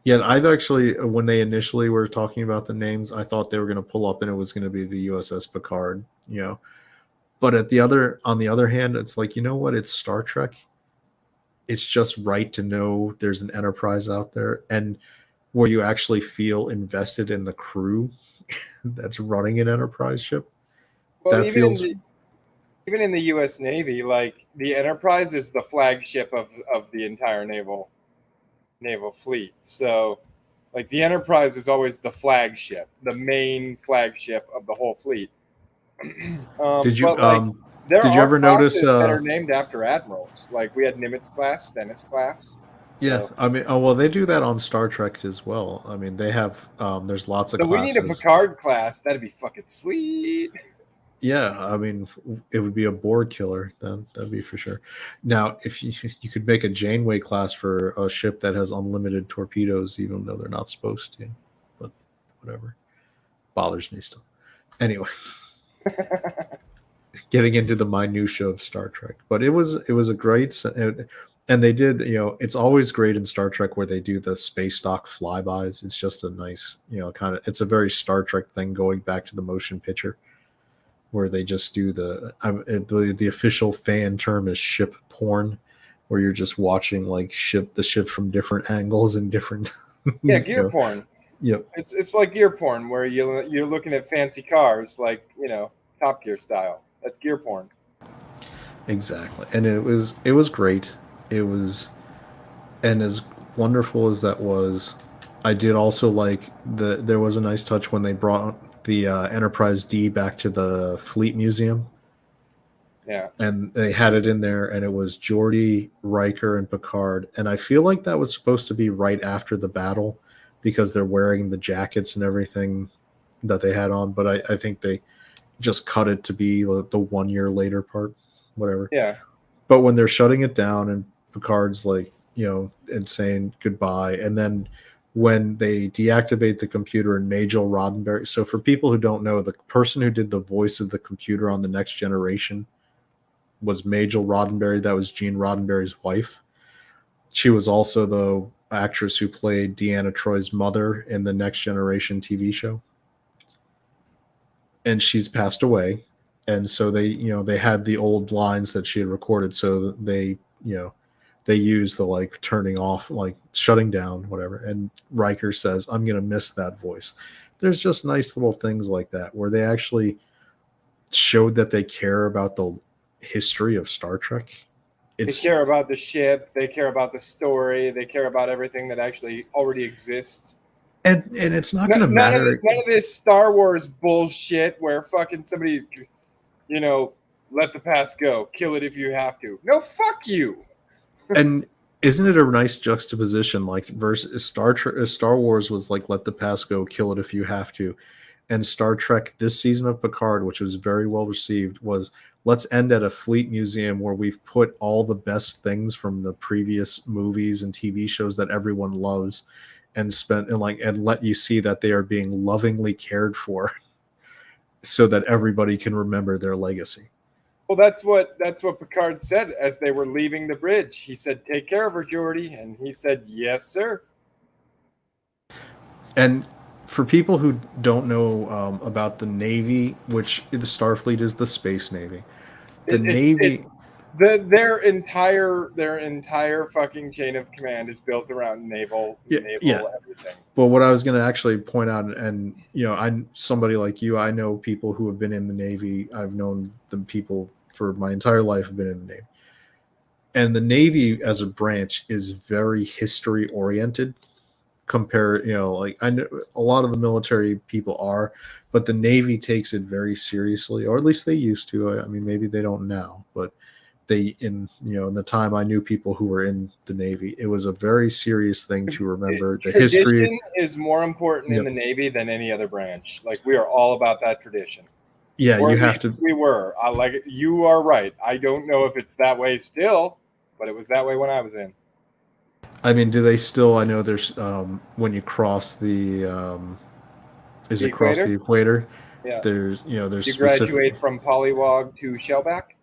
Yeah, I actually, when they initially were talking about the names, I thought they were going to pull up and it was going to be the USS Picard, But on the other hand, it's like, you know what? It's Star Trek. It's just right to know there's an Enterprise out there, and where you actually feel invested in the crew that's running an Enterprise ship. Well, that even in the U.S. Navy, like the Enterprise is the flagship of the entire naval fleet. So, like the Enterprise is always the flagship, the main flagship of the whole fleet. Did you ever notice that are named after admirals? Like we had Nimitz class, Stennis class. So. Yeah, they do that on Star Trek as well. I mean, they have there's lots of classes. We need a Picard class. That'd be fucking sweet. Yeah, I mean, it would be a Borg killer. Then that'd be for sure. Now, if you could make a Janeway class for a ship that has unlimited torpedoes, even though they're not supposed to, but whatever, bothers me still. Anyway, getting into the minutia of Star Trek, but it was a great, and they did. It's always great in Star Trek where they do the space dock flybys. It's just a nice, kind of. It's a very Star Trek thing going back to the motion picture, where they just do the official fan term is ship porn, where you're just watching like the ship from different angles and different. Yeah, gear porn. Yep. It's like gear porn where you're looking at fancy cars, like Top Gear style. That's gear porn. Exactly, and it was great. It was, and as wonderful as that was, I did also like there was a nice touch when they brought the Enterprise D back to the Fleet Museum, Yeah. and they had it in there, and it was Geordi, Riker, and Picard, and I feel like that was supposed to be right after the battle because they're wearing the jackets and everything that they had on, but I think they just cut it to be the 1 year later part, whatever. Yeah. But when they're shutting it down and Picard's like, and saying goodbye, and then when they deactivate the computer and Majel Roddenberry. So for people who don't know, the person who did the voice of the computer on the Next Generation was Majel Roddenberry. That was Gene Roddenberry's wife. She was also the actress who played Deanna Troy's mother in the Next Generation TV show. And she's passed away. And so they had the old lines that she had recorded. So they use the like turning off, like shutting down, whatever. And Riker says, I'm going to miss that voice. There's just nice little things like that where they actually showed that they care about the history of Star Trek. They care about the ship. They care about the story. They care about everything that actually already exists. And it's not going to matter. None of this Star Wars bullshit where fucking somebody, let the past go. Kill it if you have to. No, fuck you. And isn't it a nice juxtaposition? Like versus Star Wars was like, let the past go, kill it if you have to. And Star Trek this season of Picard, which was very well received, was let's end at a fleet museum where we've put all the best things from the previous movies and TV shows that everyone loves and let you see that they are being lovingly cared for so that everybody can remember their legacy. Well, that's what Picard said as they were leaving the bridge. He said, "Take care of her, Geordi," and he said, "Yes, sir." And for people who don't know about the Navy, which the Starfleet is the Space Navy, their entire fucking chain of command is built around naval everything. Well, what I was going to actually point out, and I'm somebody like you, I know people who have been in the Navy. I've known the people for my entire life have been in the Navy, and the Navy as a branch is very history oriented. I know a lot of the military people are, but the Navy takes it very seriously, or at least they used to. I mean, maybe they don't now, but in the time I knew people who were in the Navy, it was a very serious thing to remember. The history is more important in the Navy than any other branch. Like, we are all about that tradition. Yeah, you have to. We were. You are right. I don't know if it's that way still, but it was that way when I was in. I mean, do they still? I know there's when you cross the across the equator? Yeah. There's you graduate from Polywog to Shellback.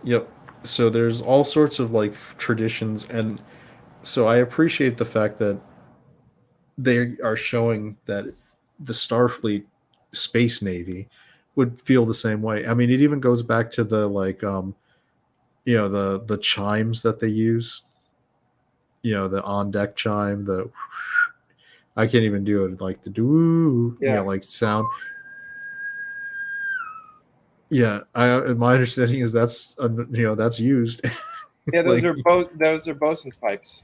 Yep. So there's all sorts of like traditions, and so I appreciate the fact that they are showing that the Starfleet Space Navy would feel the same way. I mean, it even goes back to the the chimes that they use. The on deck chime, I can't even do it, like the doo, like sound. Yeah, my understanding is that's that's used. Yeah, those are bosun's pipes.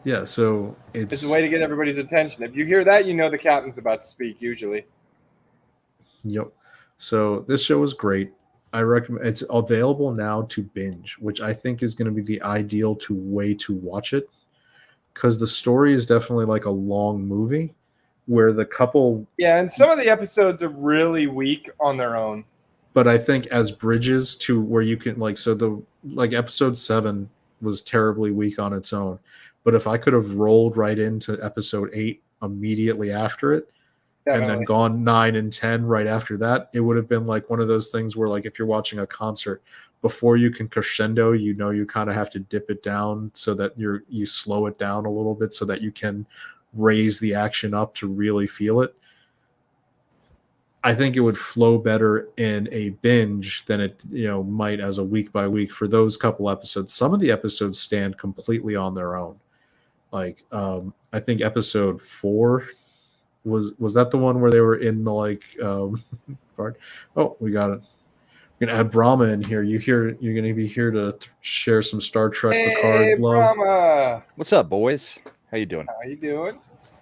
Yeah, so it's a way to get everybody's attention. If you hear that, the captain's about to speak usually. Yep. So this show is great. I recommend. It's available now to binge, which I think is going to be the ideal way to watch it, because the story is definitely like a long movie where the couple. Yeah, and some of the episodes are really weak on their own. But I think as bridges to where you can episode 7 was terribly weak on its own. But if I could have rolled right into episode 8 immediately after it, Definitely. And then gone 9 and 10 right after that, it would have been like one of those things where, like, if you're watching a concert, before you can crescendo, you kind of have to dip it down so that you slow it down a little bit so that you can raise the action up to really feel it. I think it would flow better in a binge than it might as a week by week for those couple episodes. Some of the episodes stand completely on their own. Like I think episode 4 was that the one where they were in the part? Oh, we got it. Gonna add Brahma in here. You're gonna be here to share some Star Trek Hey, Picard love. Brahma. What's up, boys? How you doing? How you doing?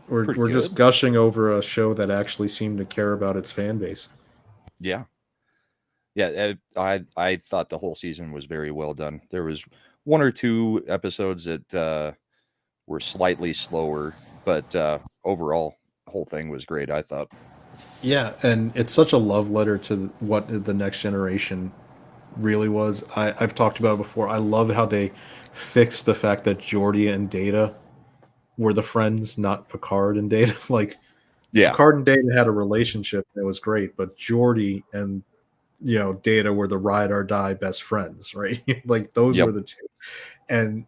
Pretty We're just good. gushing over a show that actually seemed to care about its fan base. Yeah. I thought the whole season was very well done. There was one or two episodes that were slightly slower, but overall, the whole thing was great, I thought. Yeah, and it's such a love letter to what the Next Generation really was. I've talked about it before. I love how they fixed the fact that Geordi and Data were the friends, not Picard and Data. Like Yeah. Picard and Data had a relationship and it was great, but Geordi and Data were the ride or die best friends, right? Like those Yep. were the two. And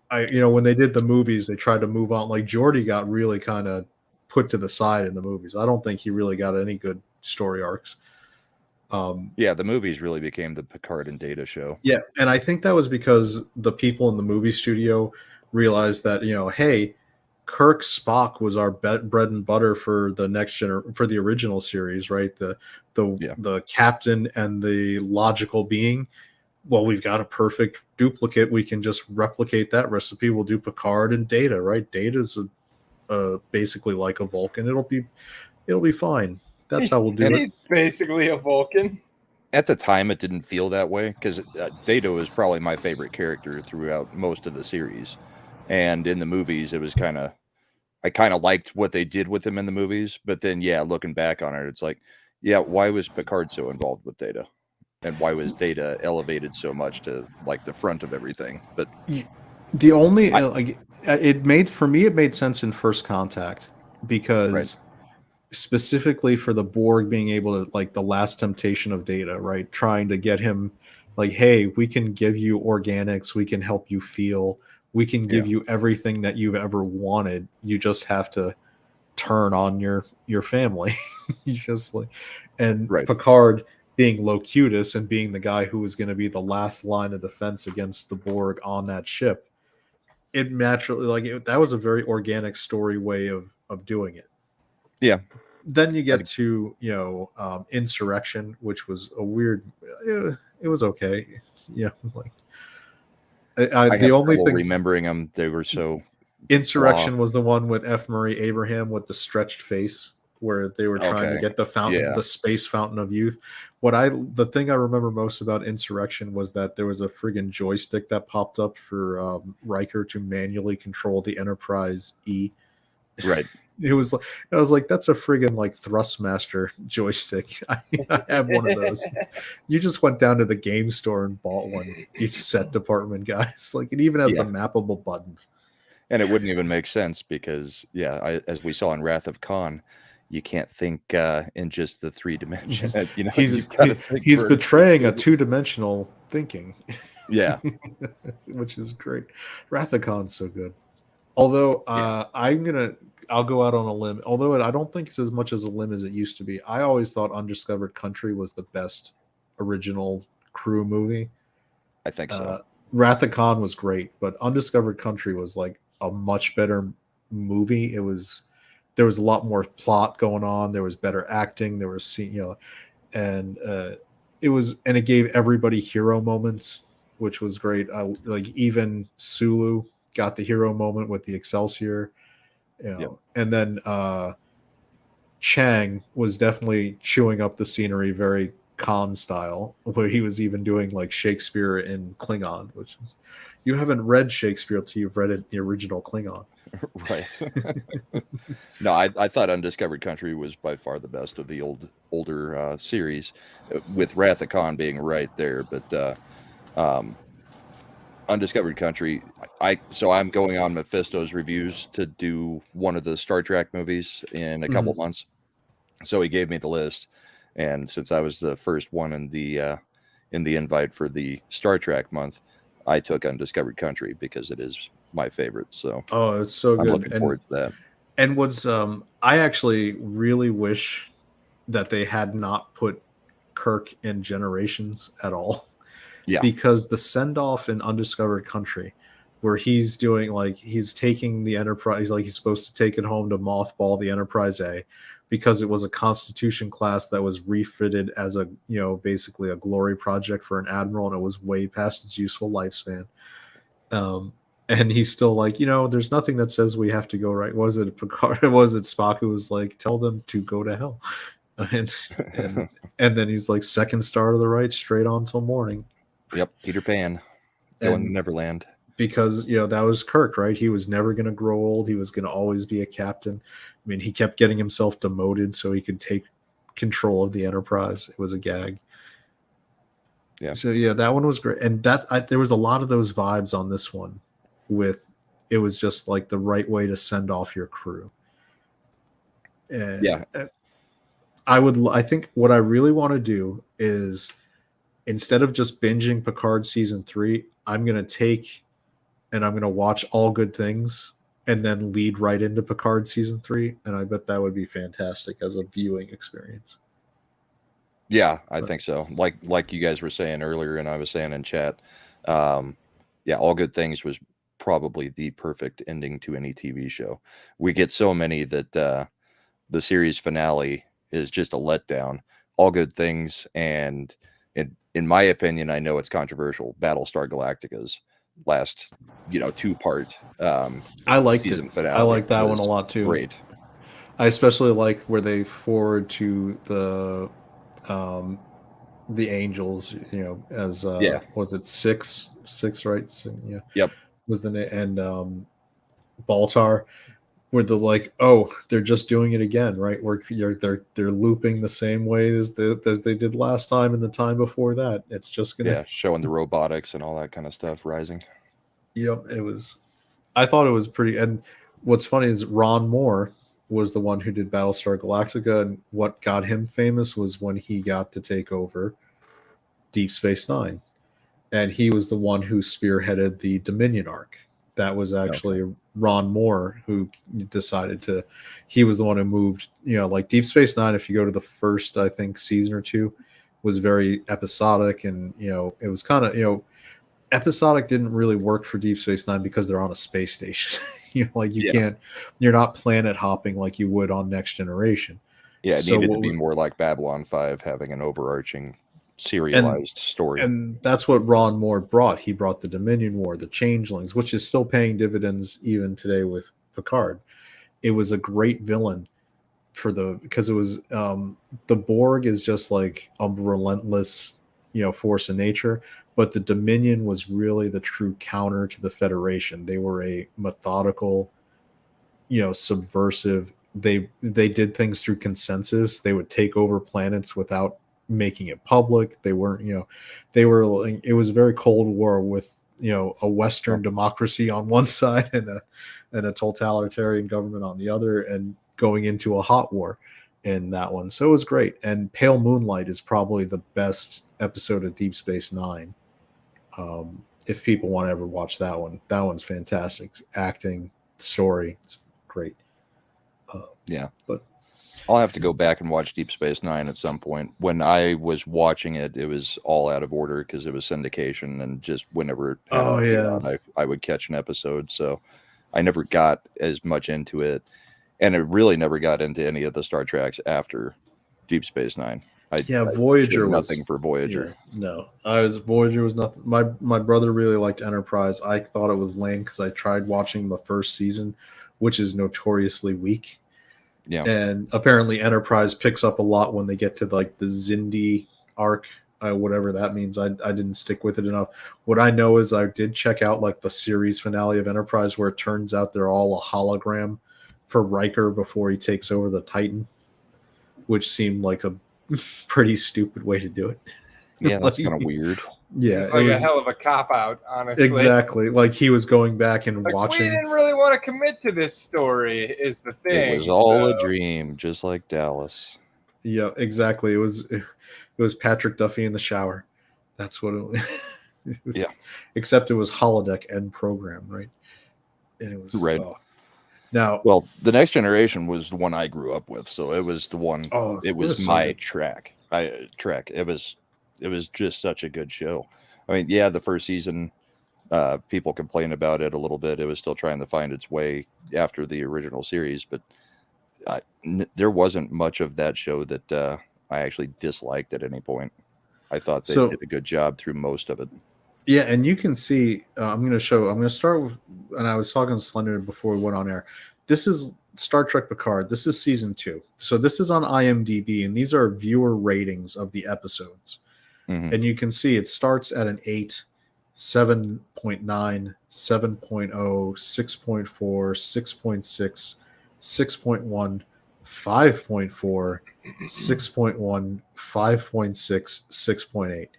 when they did the movies, they tried to move on. Like Geordi got really kind of put to the side in the movies. I don't think he really got any good story arcs. Yeah, the movies really became the Picard and Data show. Yeah, and I think that was because the people in the movie studio realized that hey, Kirk Spock was our bread and butter for the for the original series, right? The captain and the logical being. Well, we've got a perfect duplicate. We can just replicate that recipe. We'll do Picard and Data, right? Data's basically like a Vulcan. It'll be fine. That's how we'll do it. He's basically a Vulcan. At the time, it didn't feel that way because Data was probably my favorite character throughout most of the series, and in the movies, it was I kind of liked what they did with him in the movies, but then looking back on it, it's like, why was Picard so involved with Data, and why was Data elevated so much to like the front of everything? But the only it made sense in First Contact because. Right. Specifically for the Borg being able to, like, the last temptation of Data, right? Trying to get him like, hey, we can give you organics, we can help you feel, we can give you everything that you've ever wanted. You just have to turn on your family. You just like, and Picard being Locutus and being the guy who was going to be the last line of defense against the Borg on that ship. It naturally, that was a very organic story way of doing it. Yeah. Then you get to Insurrection, which was a weird. It was okay. Yeah, like the only thing remembering them, they were so. Insurrection was the one with F. Murray Abraham with the stretched face, where they were trying to get the fountain, the space fountain of youth. The thing I remember most about Insurrection was that there was a friggin' joystick that popped up for Riker to manually control the Enterprise E. Right. I was like, that's a friggin' like Thrustmaster joystick. I have one of those. You just went down to the game store and bought one. You set department guys. Like, it even has the mappable buttons. And it wouldn't even make sense because, as we saw in Wrath of Khan, you can't think in just the 3 dimension. He's betraying a 2-dimensional thinking. Yeah. Which is great. Wrath of Khan's so good. Although I'll go out on a limb. Although I don't think it's as much as a limb as it used to be. I always thought Undiscovered Country was the best original crew movie. I think so. Wrath of Khan was great, but Undiscovered Country was like a much better movie. There was a lot more plot going on. There was better acting. There was and it gave everybody hero moments, which was great. Even Sulu got the hero moment with the Excelsior, and then Chang was definitely chewing up the scenery very Khan style, where he was even doing like Shakespeare in Klingon, which is, you haven't read Shakespeare till you've read it the original Klingon. Right. No, I thought Undiscovered Country was by far the best of the older series, with Wrath of Khan being right there, but Undiscovered Country, I'm going on Mephisto's reviews to do one of the Star Trek movies in a couple months. So he gave me the list, and since I was the first one in the invite for the Star Trek month, I took Undiscovered Country because it is my favorite. So it's so good. I'm looking forward to that. And I actually really wish that they had not put Kirk in Generations at all. Yeah, because the send off in Undiscovered Country, where he's doing he's taking the Enterprise, he's supposed to take it home to mothball the Enterprise A, because it was a Constitution class that was refitted as a, basically a glory project for an admiral, and it was way past its useful lifespan. And he's still like, there's nothing that says we have to go right. Was it Picard? Was it Spock who was like, tell them to go to hell? And then he's like, second star to the right, straight on till morning. Yep, Peter Pan going to Neverland. Because that was Kirk, right? He was never going to grow old. He was going to always be a captain. I mean, he kept getting himself demoted so he could take control of the Enterprise. It was a gag. Yeah. So that one was great, and there was a lot of those vibes on this one. It was just like the right way to send off your crew. And yeah. I think what I really want to do is, instead of just binging Picard season 3, I'm going to take and I'm going to watch All Good Things and then lead right into Picard season 3. And I bet that would be fantastic as a viewing experience. Yeah, I think so. Like you guys were saying earlier, and I was saying in chat, All Good Things was probably the perfect ending to any TV show. We get so many that the series finale is just a letdown. All Good Things, and in my opinion, I know it's controversial, Battlestar Galactica's last 2-part I liked season it. finale. I like that one a lot too. Great. I especially like where they forward to the angels, as was it six, right? So, Yep. Was the name, and Baltar, where they're just doing it again, right? Where they're looping the same way as they did last time and the time before that. It's just gonna showing the robotics and all that kind of stuff rising. Yep, it was. I thought it was pretty. And what's funny is Ron Moore was the one who did Battlestar Galactica, and what got him famous was when he got to take over Deep Space Nine, and he was the one who spearheaded the Dominion arc. That was actually Ron Moore who decided to. He was the one who moved. Like Deep Space Nine. If you go to the first, I think, season or two, was very episodic, and it was kind of episodic didn't really work for Deep Space Nine because they're on a space station. Can't, you're not planet hopping like you would on Next Generation. Yeah, it needed to be more like Babylon 5, having an overarching serialized story. And that's what Ron Moore brought. He brought the Dominion War, the Changelings, which is still paying dividends even today with Picard. It was a great villain because it was the Borg is just like a relentless, force of nature. But the Dominion was really the true counter to the Federation. They were a methodical, subversive. They did things through consensus. They would take over planets without making it public. They weren't, it was a very Cold War with, a Western democracy on one side and a totalitarian government on the other, and going into a hot war in that one. So it was great. And Pale Moonlight is probably the best episode of Deep Space Nine. If people want to ever watch that one's fantastic. Acting, story, it's great. But I'll have to go back and watch Deep Space Nine at some point. When I was watching it, it was all out of order because it was syndication, and just whenever I would catch an episode. So I never got as much into it, and it really never got into any of the Star Treks after Deep Space Nine. Voyager was nothing for Voyager. Voyager was nothing. My brother really liked Enterprise. I thought it was lame because I tried watching the first season, which is notoriously weak. Yeah, and apparently Enterprise picks up a lot when they get to the Xindi arc, whatever that means. I didn't stick with it enough. What I know is I did check out the series finale of Enterprise, where it turns out they're all a hologram for Riker before he takes over the Titan, which seemed like a pretty stupid way to do it. Yeah, that's kind of weird. Yeah, it's a hell of a cop-out, honestly. Exactly. Like he was going back and watching. We didn't really want to commit to this story, is the thing. It was all a dream, just like Dallas. Yeah, exactly. It was Patrick Duffy in the shower. That's what it was. Yeah. Except it was holodeck end program, right? And it was right. Now, well, the Next Generation was the one I grew up with, so it was the one. It was my track. It was just such a good show. I mean, the first season, people complain about it a little bit. It was still trying to find its way after the original series, but there wasn't much of that show that I actually disliked at any point. I thought they So did a good job through most of it. yeah, and you can see. I'm going to start with, and I was talking to Slender before we went on air. This is Star Trek Picard. This is season 2. So this is on IMDb, and these are viewer ratings of the episodes. Mhm. And you can see it starts at an 8, 7.9, 7.0, 6.4, 6.6, 6.1, 5.4, 6.1, 5.6, 6.8.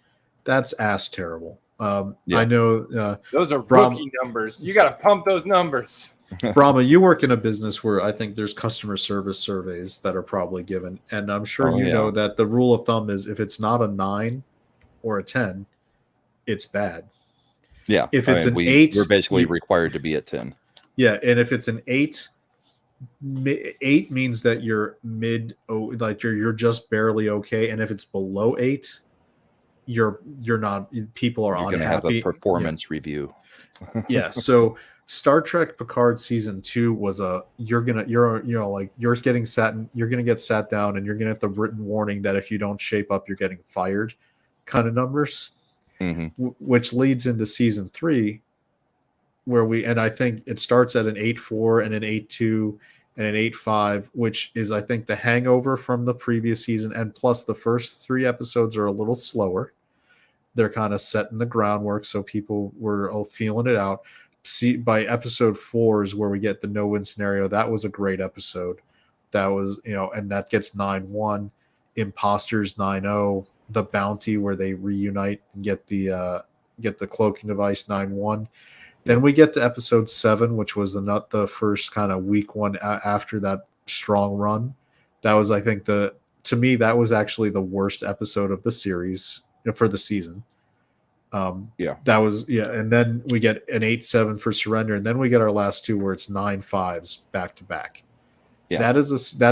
That's ass terrible. Yeah. I know. Those are Brahma, rookie numbers. You got to pump those numbers. Brahma, you work in a business where I think there's customer service surveys that are probably given, and I'm sure Oh, you yeah. know that the rule of thumb is if it's not a 9 or a 10, it's bad. Yeah. If it's an 8, we're basically required to be at 10. Yeah, and if it's an 8, 8 means that you're like you're just barely okay, and if it's below 8, you're not. People are You're going to have a unhappy. performance review. Yeah. So Star Trek Picard season 2 was you're getting you're gonna get sat down, and you're gonna get the written warning that if you don't shape up, you're getting fired, kind of numbers. Mm-hmm. Which leads into season 3, where I think it starts at an 8.4 and an 8.2 and an 8.5, which is I think the hangover from the previous season, and plus the first 3 episodes are a little slower. They're kind of setting the groundwork, so people were all feeling it out. See, by episode 4 is where we get the no-win scenario. That was a great episode. That was, and that gets 9-1. Imposters 9-0. The Bounty, where they reunite and get the cloaking device 9-1. Then we get to episode 7, which was the first kind of weak one after that strong run. That was, I think, to me, that was actually the worst episode of the series for the season. That was, and then we get an 8-7 for Surrender, and then we get our last 2 where it's 9-5s back to back. Yeah. That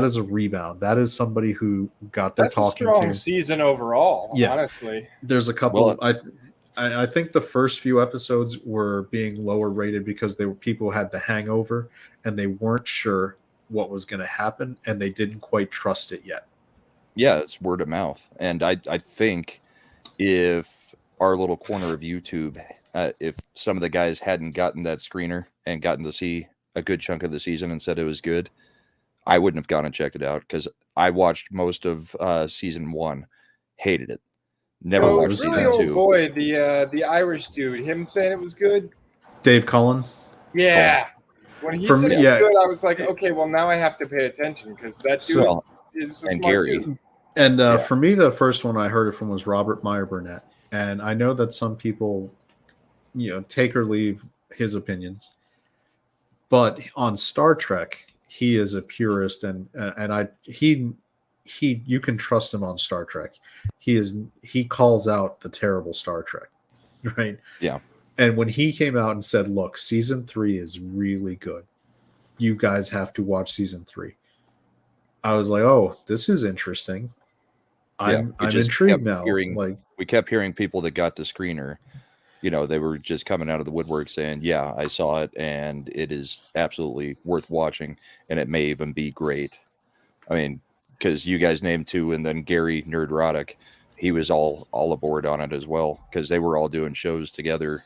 is a rebound. That is somebody who got their talking to. That's a strong season overall, honestly. There's a couple I think the first few episodes were being lower rated because people had the hangover and they weren't sure what was going to happen, and they didn't quite trust it yet. Yeah, it's word of mouth. And I think if our little corner of YouTube, if some of the guys hadn't gotten that screener and gotten to see a good chunk of the season and said it was good, I wouldn't have gone and checked it out, because I watched most of season 1, hated it. Never watched season 2. Old boy, the Irish dude, him saying it was good. Dave Cullen. Yeah. When he said it was good, I was like, okay, well now I have to pay attention, because that dude is a smart Gary. dude. And for me, the first one I heard it from was Robert Meyer Burnett, and I know that some people, take or leave his opinions, but on Star Trek, he is a purist, and you can trust him on Star Trek. He calls out the terrible Star Trek, right? Yeah. And when he came out and said, "Look, season 3 is really good. You guys have to watch season 3." I was like, "Oh, this is interesting. I'm intrigued now." We kept hearing people that got the screener, they were just coming out of the woodwork saying, "Yeah, I saw it, and it is absolutely worth watching, and it may even be great." I mean, because you guys named 2, and then Gary Nerdrotic, he was all aboard on it as well, because they were all doing shows together,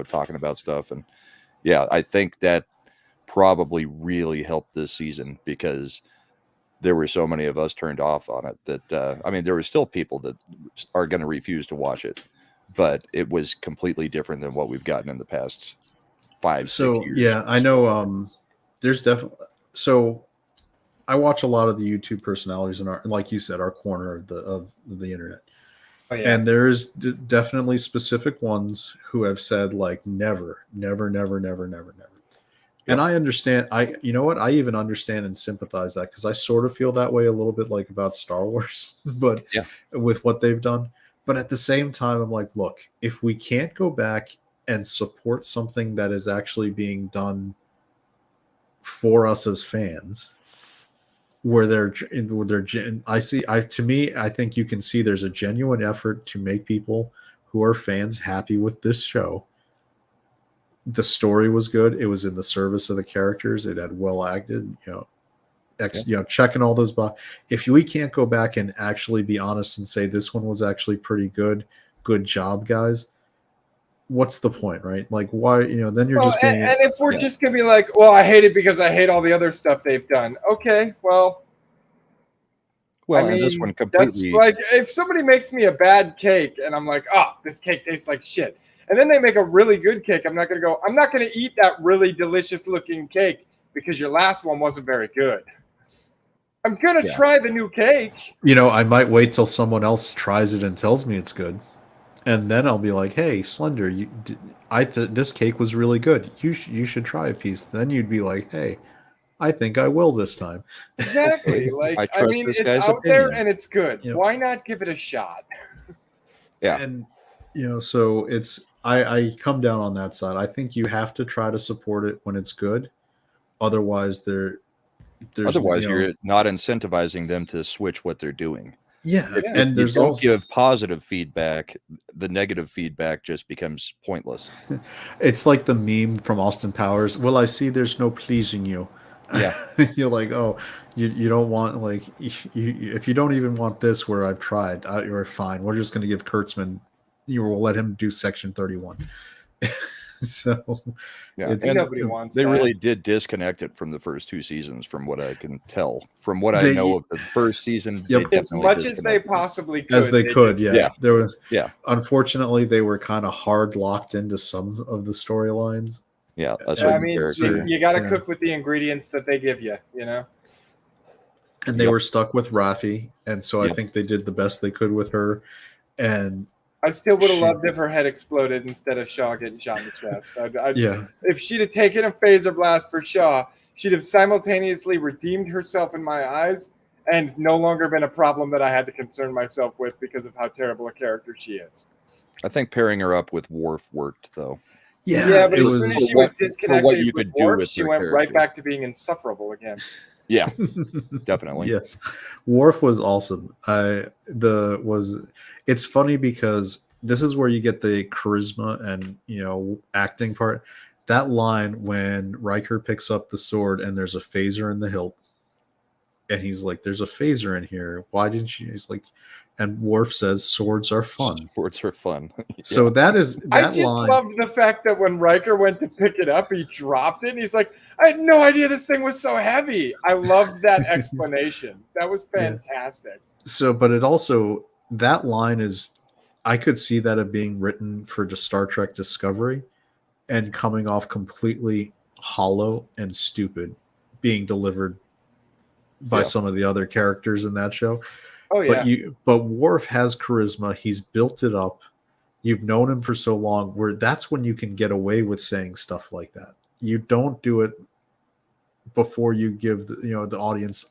talking about stuff. And yeah, I think that probably really helped this season, because there were so many of us turned off on it that there were still people that are going to refuse to watch it, but it was completely different than what we've gotten in the past 5-6 years. Yeah, I know. There's definitely I watch a lot of the YouTube personalities in like you said, our corner of the internet. Oh, yeah. And there's definitely specific ones who have said like never. Yep. And I understand. You know what? I even understand and sympathize that, because I sort of feel that way a little bit like about Star Wars, but with what they've done. But at the same time, I'm like, look, if we can't go back and support something that is actually being done for us as fans, I think you can see there's a genuine effort to make people who are fans happy with this show. The story was good. It was in the service of the characters. It had well acted, checking all those boxes. If we can't go back and actually be honest and say this one was actually pretty good job, guys, what's the point, right? Like, why, then you're just being. And if we're just gonna be like, well, I hate it because I hate all the other stuff they've done. Okay, well, I mean, this one completely. That's like if somebody makes me a bad cake and I'm like, oh, this cake tastes like shit, and then they make a really good cake, I'm not gonna eat that really delicious looking cake because your last one wasn't very good. I'm gonna try the new cake. I might wait till someone else tries it and tells me it's good, and then I'll be like, "Hey, Slender, this cake was really good. You should try a piece." Then you'd be like, "Hey, I think I will this time." Exactly. Like I mean, it's out there and it's good. Why not give it a shot? Yeah. And so it's I come down on that side. I think you have to try to support it when it's good. Otherwise, you're not incentivizing them to switch what they're doing. Yeah, and there's don't give positive feedback, the negative feedback just becomes pointless. It's like the meme from Austin Powers. Well, I see there's no pleasing you. Yeah. You're like, oh, you don't want, like, if you don't even want this where I've tried, you're fine. We're just going to give Kurtzman, we'll let him do Section 31. So yeah, nobody wants they that. really did disconnect it from the first two seasons, from what I can tell. From what I know of the first season, as much as they possibly could. As they could, yeah. There was, yeah. Unfortunately, they were kind of hard locked into some of the storylines. Yeah, I mean, you got to cook with the ingredients that they give you, And they were stuck with Raffi, and so I think they did the best they could with her. And I still would have loved if her head exploded instead of Shaw getting shot in the chest. If she'd have taken a phaser blast for Shaw, she'd have simultaneously redeemed herself in my eyes and no longer been a problem that I had to concern myself with because of how terrible a character she is. I think pairing her up with Worf worked, though. Yeah, but as soon as she was disconnected with Worf, she went right back to being insufferable again. Yeah, definitely. Yes, Worf was awesome. It's funny because this is where you get the charisma and acting part. That line when Riker picks up the sword and there's a phaser in the hilt, and he's like, "There's a phaser in here. Why didn't you?" He's like, and Worf says, "Swords are fun." Swords are fun. So that I just loved the fact that when Riker went to pick it up, he dropped it. And he's like, "I had no idea this thing was so heavy." I loved that explanation. That was fantastic. Yeah. So, but it also, that line is, I could see that of being written for the Star Trek Discovery and coming off completely hollow and stupid, being delivered by some of the other characters in that show. Oh yeah. But Worf has charisma. He's built it up. You've known him for so long, where that's when you can get away with saying stuff like that. You don't do it before you give the audience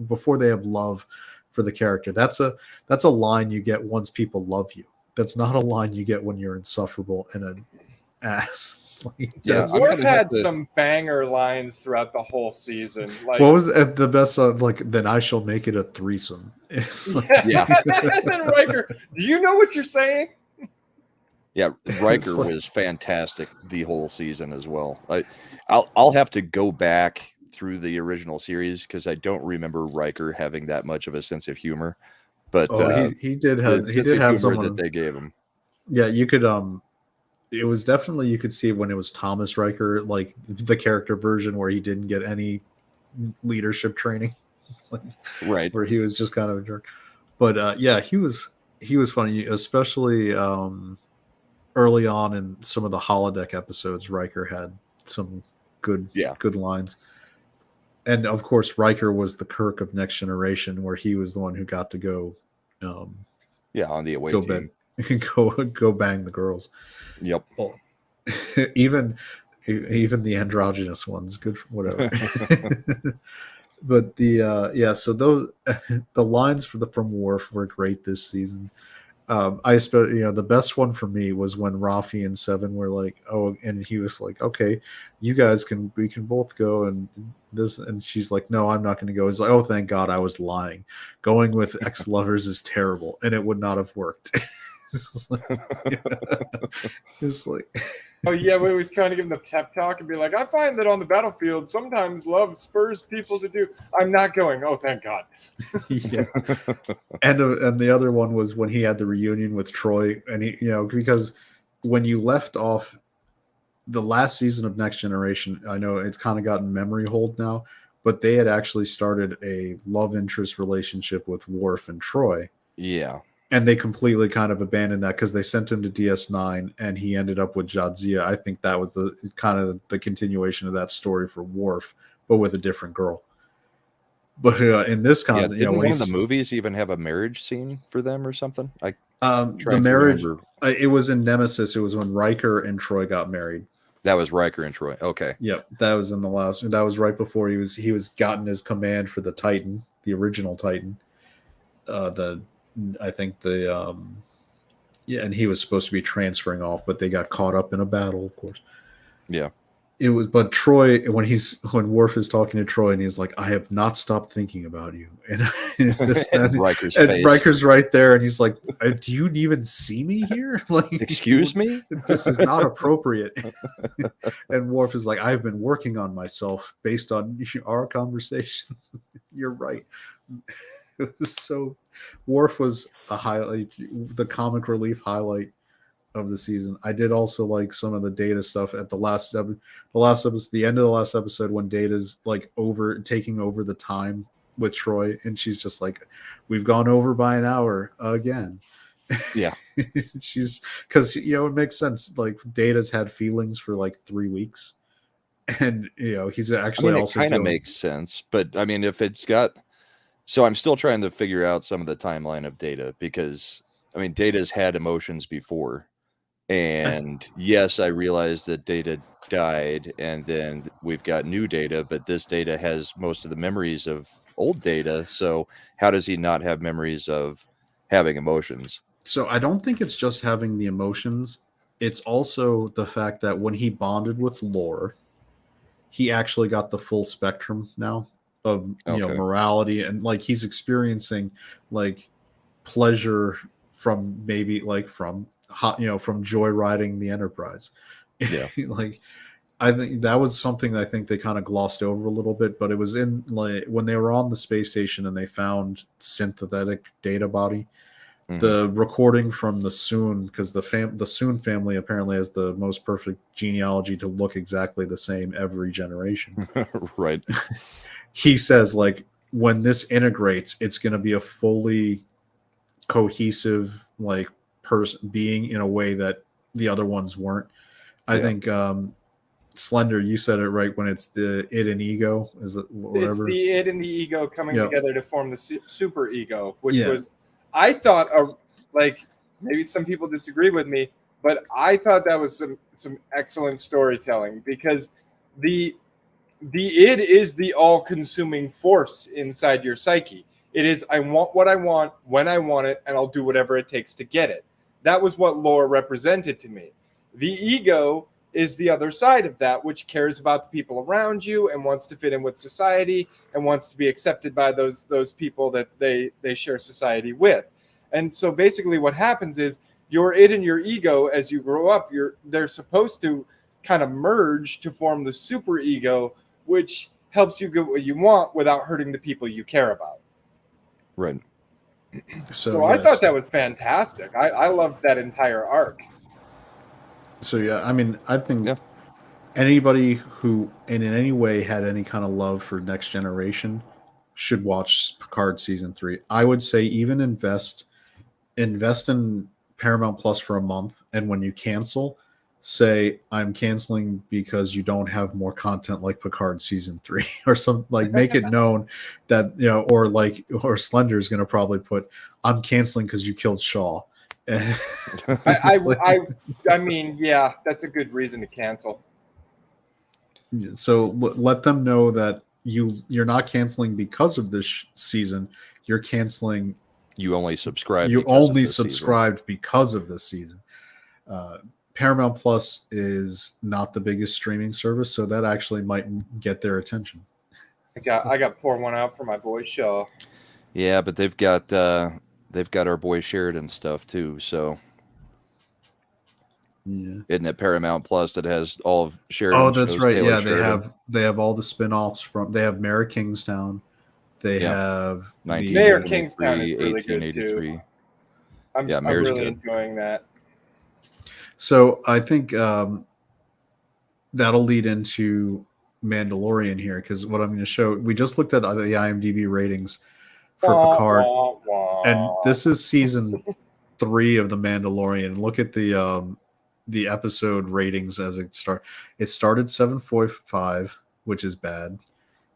before they have love for the character. That's a line you get once people love you. That's not a line you get when you're insufferable and an ass. Worf had some banger lines throughout the whole season. Like, what was the best? Then I shall make it a threesome. And then Riker, do you know what you're saying? Yeah, Riker was fantastic the whole season as well. I'll have to go back through the original series because I don't remember Riker having that much of a sense of humor. But he did have someone that they gave him. Yeah, you could it was definitely, you could see when it was Thomas Riker, like the character version where he didn't get any leadership training, right? Where he was just kind of a jerk. But he was funny, especially early on in some of the holodeck episodes. Riker had some good lines, and of course Riker was the Kirk of Next Generation, where he was the one who got to go, on the away team. Go bang the girls. Yep. Well, even the androgynous ones, good for whatever. But so those the lines from Worf were great this season. The best one for me was when Raffi and Seven were like, "Oh," and he was like, "Okay, we can both go," and this, and she's like, "No, I'm not going to go." He's like, "Oh, thank God, I was lying. Going with ex-lovers is terrible, and it would not have worked." It's like Oh yeah, we was trying to give him the pep talk and be like, I find that on the battlefield, sometimes love spurs people to do. I'm not going. Oh, thank God. Yeah. And the other one was when he had the reunion with Troy, and he, because when you left off the last season of Next Generation, I know it's kind of gotten memory hold now, but they had actually started a love interest relationship with Worf and Troy. Yeah. And they completely kind of abandoned that because they sent him to DS9 and he ended up with Jadzia. I think that was the kind of the continuation of that story for Worf, but with a different girl. But in this content, didn't one of the movies even have a marriage scene for them or something? The marriage, it was in Nemesis. It was when Riker and Troy got married. That was Riker and Troy. Okay. Yep, that was in the last. That was right before he was gotten his command for the Titan, the original Titan. I think and he was supposed to be transferring off, but they got caught up in a battle, of course. Yeah. It was, but Troy, when Worf is talking to Troy and he's like, I have not stopped thinking about you. And, Riker's right there. And he's like, do you even see me here? Like, excuse me? This is not appropriate. And Worf is like, I've been working on myself based on our conversation. You're right. So Worf was a highlight, the comic relief highlight of the season. I did also like some of the Data stuff at the end of the last episode when Data's like taking over the time with Troy, and she's just like, we've gone over by an hour again. Yeah. She's because it makes sense. Like Data's had feelings for like 3 weeks, and he's actually it kind of makes sense. But I mean, if it's got, so I'm still trying to figure out some of the timeline of Data, because I mean, Data's had emotions before. And yes, I realize that Data died, and then we've got new Data, but this Data has most of the memories of old Data. So how does he not have memories of having emotions? So I don't think it's just having the emotions. It's also the fact that when he bonded with Lore, he actually got the full spectrum now of morality, and like he's experiencing like pleasure from maybe like from joyriding the Enterprise. Yeah. Like I think that was something I think they kind of glossed over a little bit, but it was in like when they were on the space station and they found synthetic Data body. Mm-hmm. The recording from the Soon, because the Soon family apparently has the most perfect genealogy to look exactly the same every generation. Right. He says like when this integrates, it's going to be a fully cohesive like person being in a way that the other ones weren't. I think Slender, you said it right when it's the id and ego, is it whatever? It's the id and the ego coming together to form the super ego, which was, I thought, like maybe some people disagree with me, but I thought that was some excellent storytelling, because the id is the all-consuming force inside your psyche. It is, I want what I want when I want it, and I'll do whatever it takes to get it. That was what Lore represented to me. The ego is the other side of that, which cares about the people around you and wants to fit in with society and wants to be accepted by those people that they share society with. And so basically what happens is your id and your ego, as you grow up, they're supposed to kind of merge to form the super ego, which helps you get what you want without hurting the people you care about. Right. So I thought that was fantastic. I loved that entire arc. So I mean, I think anybody who in any way had any kind of love for Next Generation should watch Picard season 3. I would say even invest in Paramount Plus for a month, and when you cancel, say I'm canceling because you don't have more content like Picard season 3 or something. Like make it known that or Slender is going to probably put I'm canceling because you killed Shaw. I mean, yeah, that's a good reason to cancel. So let them know that you're not canceling because of this season. You're canceling. You only subscribed. You only subscribed because of this season. Paramount Plus is not the biggest streaming service, so that actually might get their attention. I got pour one out for my boy Shaw. Yeah, but they've got our boy Sheridan stuff too. So Yeah. Isn't it Paramount Plus that has all of Sheridan? Oh, that's right. Taylor Yeah, Sheridan? they have all the spin-offs from. They have Mayor of Kingstown. They Yeah. have Mayor the. Kingstown is 1983, really good too. 1883. I'm Mayor's really good. enjoying that. So I think that'll lead into Mandalorian here, because what I'm going to show, we just looked at the IMDb ratings for Wah, Picard, wah, wah. and this is season 3 of the Mandalorian. Look at the episode ratings as it started. It started 7.5, which is bad.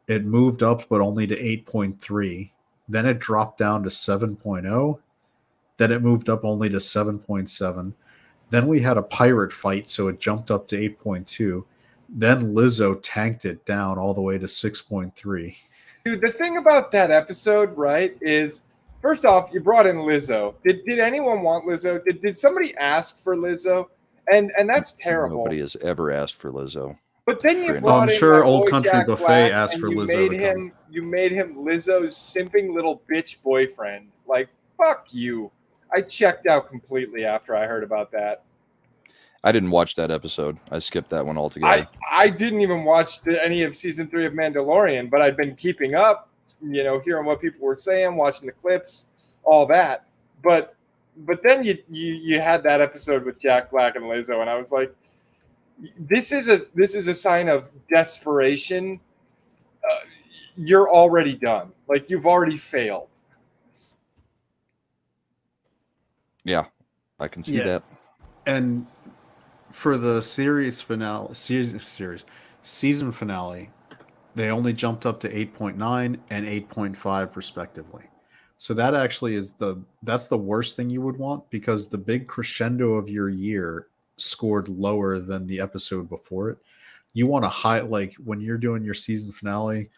It moved up, but only to 8.3. Then it dropped down to 7.0. Then it moved up only to 7.7. Then we had a pirate fight, so it jumped up to 8.2. Then Lizzo tanked it down all the way to 6.3. Dude, the thing about that episode, right, is first off, you brought in Lizzo. Did anyone want Lizzo? Did somebody ask for Lizzo? And that's terrible. Nobody has ever asked for Lizzo. But then you Cringe. brought I'm in sure my Old boy Country Jack Buffet Black, asked and for you Lizzo made to come. you made him Lizzo's simping little bitch boyfriend. Like, fuck you. I checked out completely after I heard about that. I didn't watch that episode. I skipped that one altogether. I didn't even watch any of season 3 of Mandalorian, but I'd been keeping up, hearing what people were saying, watching the clips, all that. But then you had that episode with Jack Black and Lizzo, and I was like, this is a sign of desperation. You're already done. Like, you've already failed. Yeah, I can see that. And for the season finale, they only jumped up to 8.9 and 8.5 respectively. So that actually is that's the worst thing you would want, because the big crescendo of your year scored lower than the episode before it. You want a high, like when you're doing your season finale,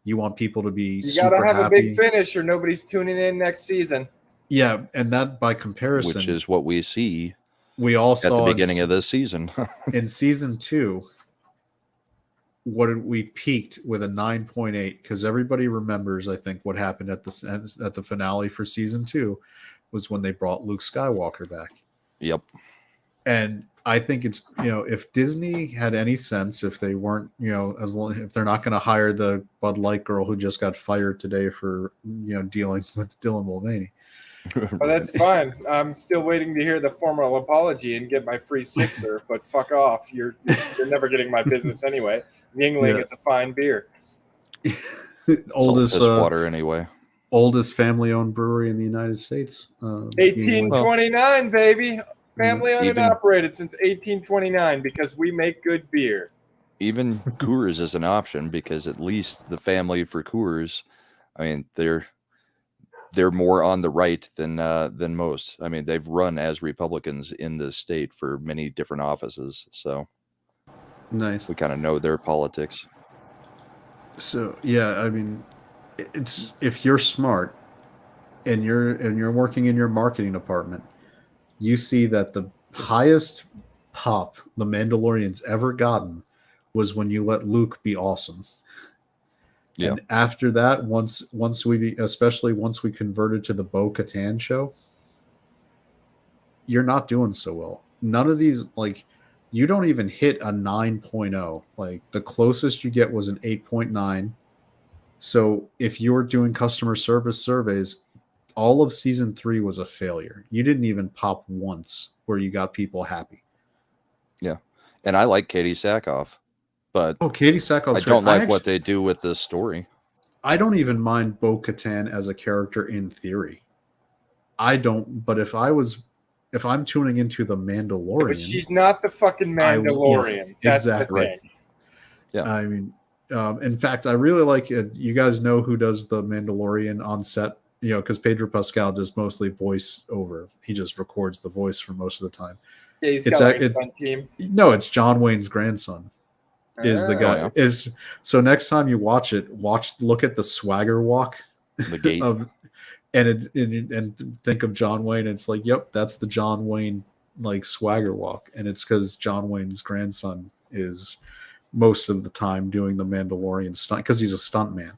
you want people to be You gotta super have happy. a big finish, or nobody's tuning in next season. Yeah, and that by comparison, Which is what we see we all at saw the beginning of this season. in season 2. What did we peaked with a 9.8, because everybody remembers, I think, what happened at the finale for season 2 was when they brought Luke Skywalker back. Yep. And I think it's, if Disney had any sense, if they weren't, if they're not going to hire the Bud Light girl who just got fired today for, dealing with Dylan Mulvaney. But that's fine. I'm still waiting to hear the formal apology and get my free sixer, but fuck off. You're never getting my business anyway. Yingling is a fine beer. Oldest water anyway. Oldest family-owned brewery in the United States. 1829, baby. Family-owned and operated since 1829, because we make good beer. Even Coors is an option, because at least the family for Coors, I mean, they're more on the right than most. I mean, they've run as Republicans in this state for many different offices, so nice. We kind of know their politics. So yeah, I mean, it's, if you're smart and you're working in your marketing department, you see that the highest pop the Mandalorian's ever gotten was when you let Luke be awesome. Yeah. And after that, especially once we converted to the Bo-Katan show, you're not doing so well. None of these, like, you don't even hit a 9.0. Like, the closest you get was an 8.9. So if you're doing customer service surveys, all of season 3 was a failure. You didn't even pop once where you got people happy. Yeah. And I like Katie Sackhoff. But Katie Sackhoff. I don't like what they do with this story. I don't even mind Bo-Katan as a character in theory. I don't. But if I'm tuning into the Mandalorian, but she's not the fucking Mandalorian. That's exactly. The thing. Yeah. I mean, in fact, I really like it. You guys know who does the Mandalorian on set? Because Pedro Pascal does mostly voice over. He just records the voice for most of the time. Yeah, he's got a stunt team. No, it's John Wayne's grandson. Is the guy. Yeah. So next time you watch it, look at the swagger walk, the gate and think of John Wayne. It's like, yep, that's the John Wayne like swagger walk, and it's because John Wayne's grandson is most of the time doing the Mandalorian stunt, because he's a stunt man.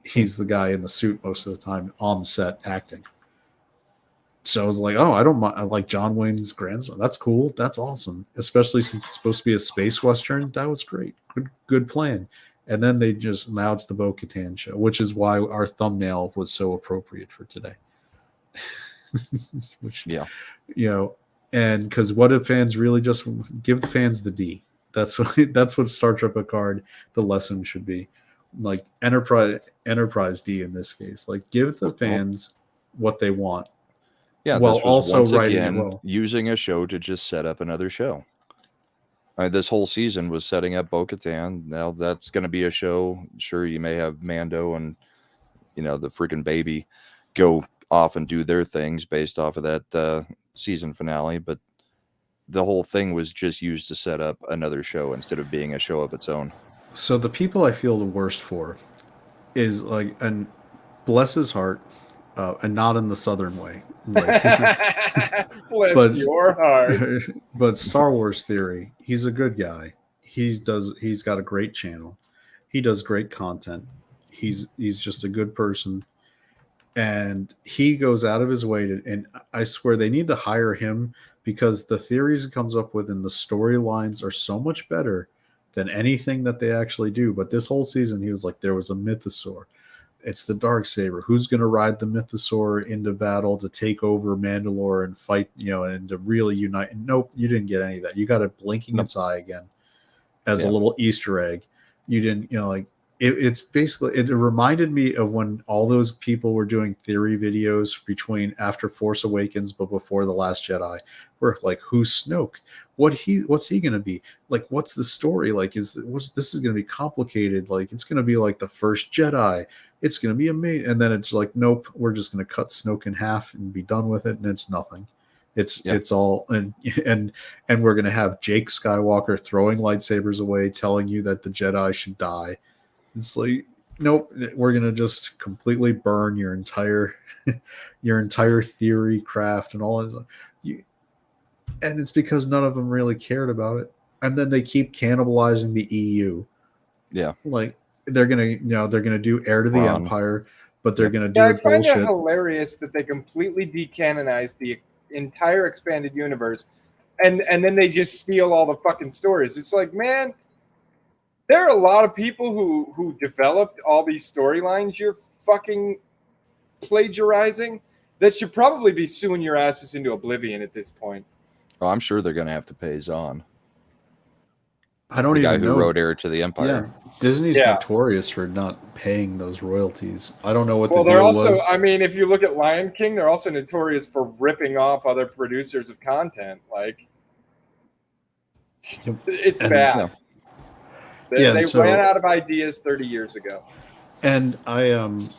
He's the guy in the suit most of the time on set acting. So I was like, oh, I don't mind. I like John Wayne's grandson. That's cool. That's awesome. Especially since it's supposed to be a space western. That was great. Good plan. And then now it's the Bo-Katan show, which is why our thumbnail was so appropriate for today. Which, Yeah. And because what if fans really just give the fans the D? That's what Star Trek Picard, the lesson should be. Like Enterprise D in this case. Like give the fans what they want. Yeah, while this was also once writing again it well. using a show to just set up another show. This whole season was setting up Bo-Katan. Now that's going to be a show. Sure, you may have Mando and the freaking baby go off and do their things based off of that season finale, but the whole thing was just used to set up another show instead of being a show of its own. So the people I feel the worst for is like, and bless his heart, and not in the Southern way. Like, bless your heart. But Star Wars Theory, he's a good guy. He's got a great channel. He does great content. He's just a good person. And he goes out of his way and I swear they need to hire him because the theories he comes up with and the storylines are so much better than anything that they actually do. But this whole season, he was like, there was a mythosaur. It's the Darksaber. Who's going to ride the mythosaur into battle to take over Mandalore and fight, and to really unite? Nope, you didn't get any of that. You got it blinking its eye again as a little Easter egg. You didn't, it's basically, it reminded me of when all those people were doing theory videos between after Force Awakens but before The Last Jedi, where like, who's Snoke? What's he going to be? Like, what's the story? Like, this is going to be complicated. Like, it's going to be like the first Jedi. It's going to be amazing. And then it's like, nope, we're just going to cut Snoke in half and be done with it. And it's nothing. It's all, and we're going to have Jake Skywalker throwing lightsabers away, telling you that the Jedi should die. It's like, nope, we're going to just completely burn your entire theory craft and all that. And it's because none of them really cared about it. And then they keep cannibalizing the EU. Yeah. Like, they're gonna do Heir to the Empire, but they're gonna do I find bullshit. it hilarious that they completely decanonized the entire expanded universe, and then they just steal all the fucking stories. It's like, man, there are a lot of people who developed all these storylines you're fucking plagiarizing that should probably be suing your asses into oblivion at this point. Oh, I'm sure they're going to have to pay Zahn. I don't even know. The guy who wrote Heir to the Empire. Yeah. Disney's notorious for not paying those royalties. I don't know what the deal they're also, was. I mean, if you look at Lion King, they're also notorious for ripping off other producers of content. Like, it's bad. They ran out of ideas 30 years ago. And I am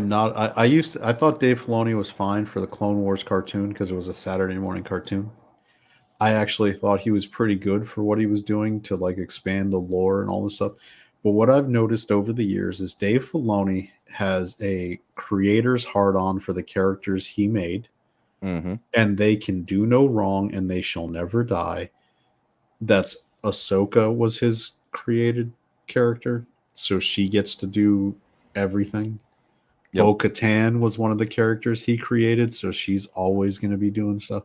not. I thought Dave Filoni was fine for the Clone Wars cartoon because it was a Saturday morning cartoon. I actually thought he was pretty good for what he was doing to like expand the lore and all this stuff. But what I've noticed over the years is Dave Filoni has a creator's heart on for the characters he made, and they can do no wrong and they shall never die. That's Ahsoka was his created character, so she gets to do everything. Yep. Bo-Katan was one of the characters he created, so she's always going to be doing stuff.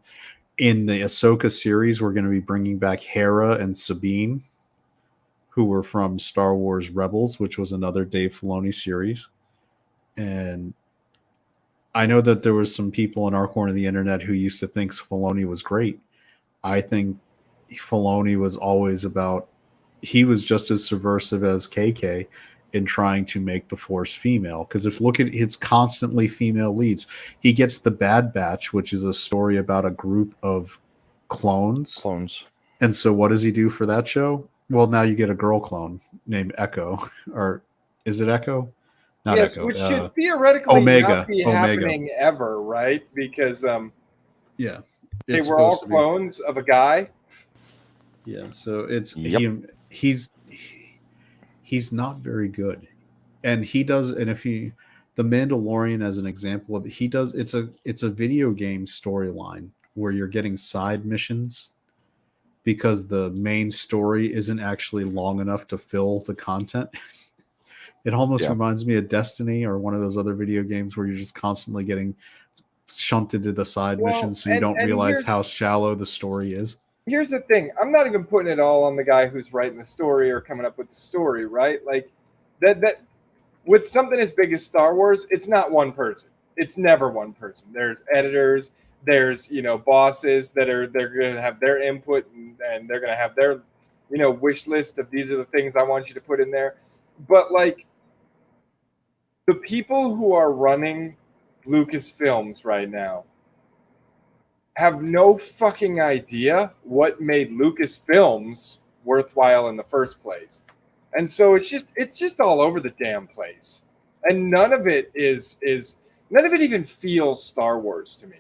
In the Ahsoka series, we're going to be bringing back Hera and Sabine, who were from Star Wars Rebels, which was another Dave Filoni series. And I know that there was some people in our corner of the internet who used to think Filoni was great. I think Filoni was always he was just as subversive as KK in trying to make the Force female. Because if look at it's constantly female leads. He gets the Bad Batch, which is a story about a group of clones. And so what does he do for that show? Well, now you get a girl clone named Echo. Or is it Echo? Not Echo. Which should theoretically not be happening ever, right? Because they were all clones of a guy. Yeah, so it's he's not very good, and he does. And if the Mandalorian as an example of it, it's a video game storyline where you're getting side missions because the main story isn't actually long enough to fill the content. It almost reminds me of Destiny or one of those other video games where you're just constantly getting shunted to the side Well, missions, so you and- don't and realize here's- how shallow the story is. Here's the thing. I'm not even putting it all on the guy who's writing the story or coming up with the story, right? Like that with something as big as Star Wars, it's not one person. It's never one person. There's editors, there's, bosses they're going to have their input and they're going to have their, wish list of these are the things I want you to put in there. But like the people who are running Lucasfilms right now have no fucking idea what made Lucasfilms worthwhile in the first place. And so it's just all over the damn place. And none of it even feels Star Wars to me.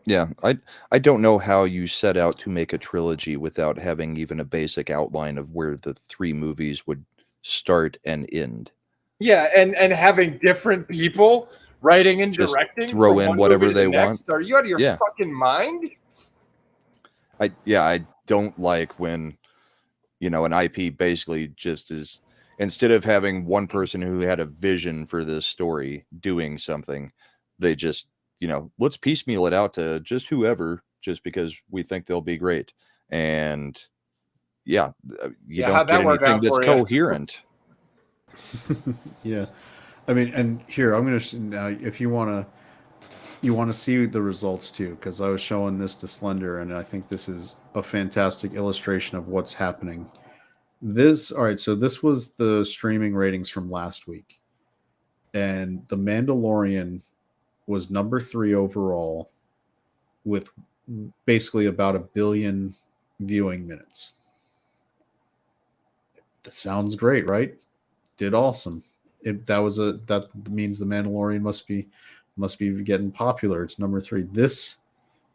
Yeah, I don't know how you set out to make a trilogy without having even a basic outline of where the 3 movies would start and end. Yeah, and having different people writing and Just directing, throw from in one whatever movie to the they next. want. Are you out of your Yeah. fucking mind? I don't like when, an IP basically just is, instead of having one person who had a vision for this story doing something, they just, let's piecemeal it out to just whoever, just because we think they'll be great. And you how'd don't that get work anything out that's for you? coherent. Yeah, I mean, and here I'm gonna now if you want to see the results too, because I was showing this to Slender, and I think this is a fantastic illustration of what's happening. All right, so this was the streaming ratings from last week, and The Mandalorian was number 3 overall with basically about 1 billion viewing minutes. That sounds great, right? Did awesome. That means The Mandalorian must be getting popular. It's number 3. This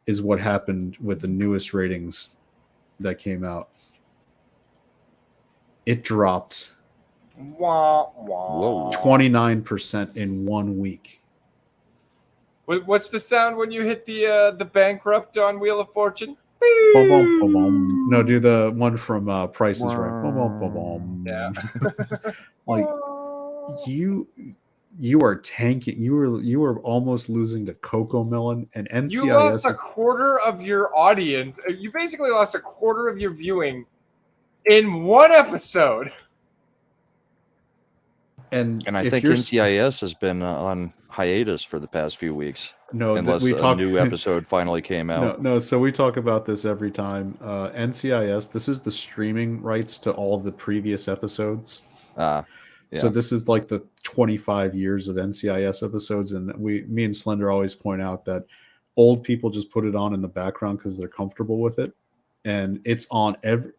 is what happened with the newest ratings that came out. It dropped Wah, wah. 29% in 1 week. What's the sound when you hit the bankrupt on Wheel of Fortune? Bum, bum, bum, bum. No, do the one from Price is Right. Bum, bum, bum, bum. Yeah. Like you are tanking. You were almost losing to Coco Melon and NCIS. You lost a quarter of your audience. You basically lost a quarter of your viewing in one episode. And I if think you're- NCIS has been on hiatus for the past few weeks. No, unless a new episode finally came out. No. So we talk about this every time. NCIS. This is the streaming rights to all the previous episodes. Yeah. So this is like the 25 years of NCIS episodes, and me and Slender always point out that old people just put it on in the background because they're comfortable with it, and it's on every.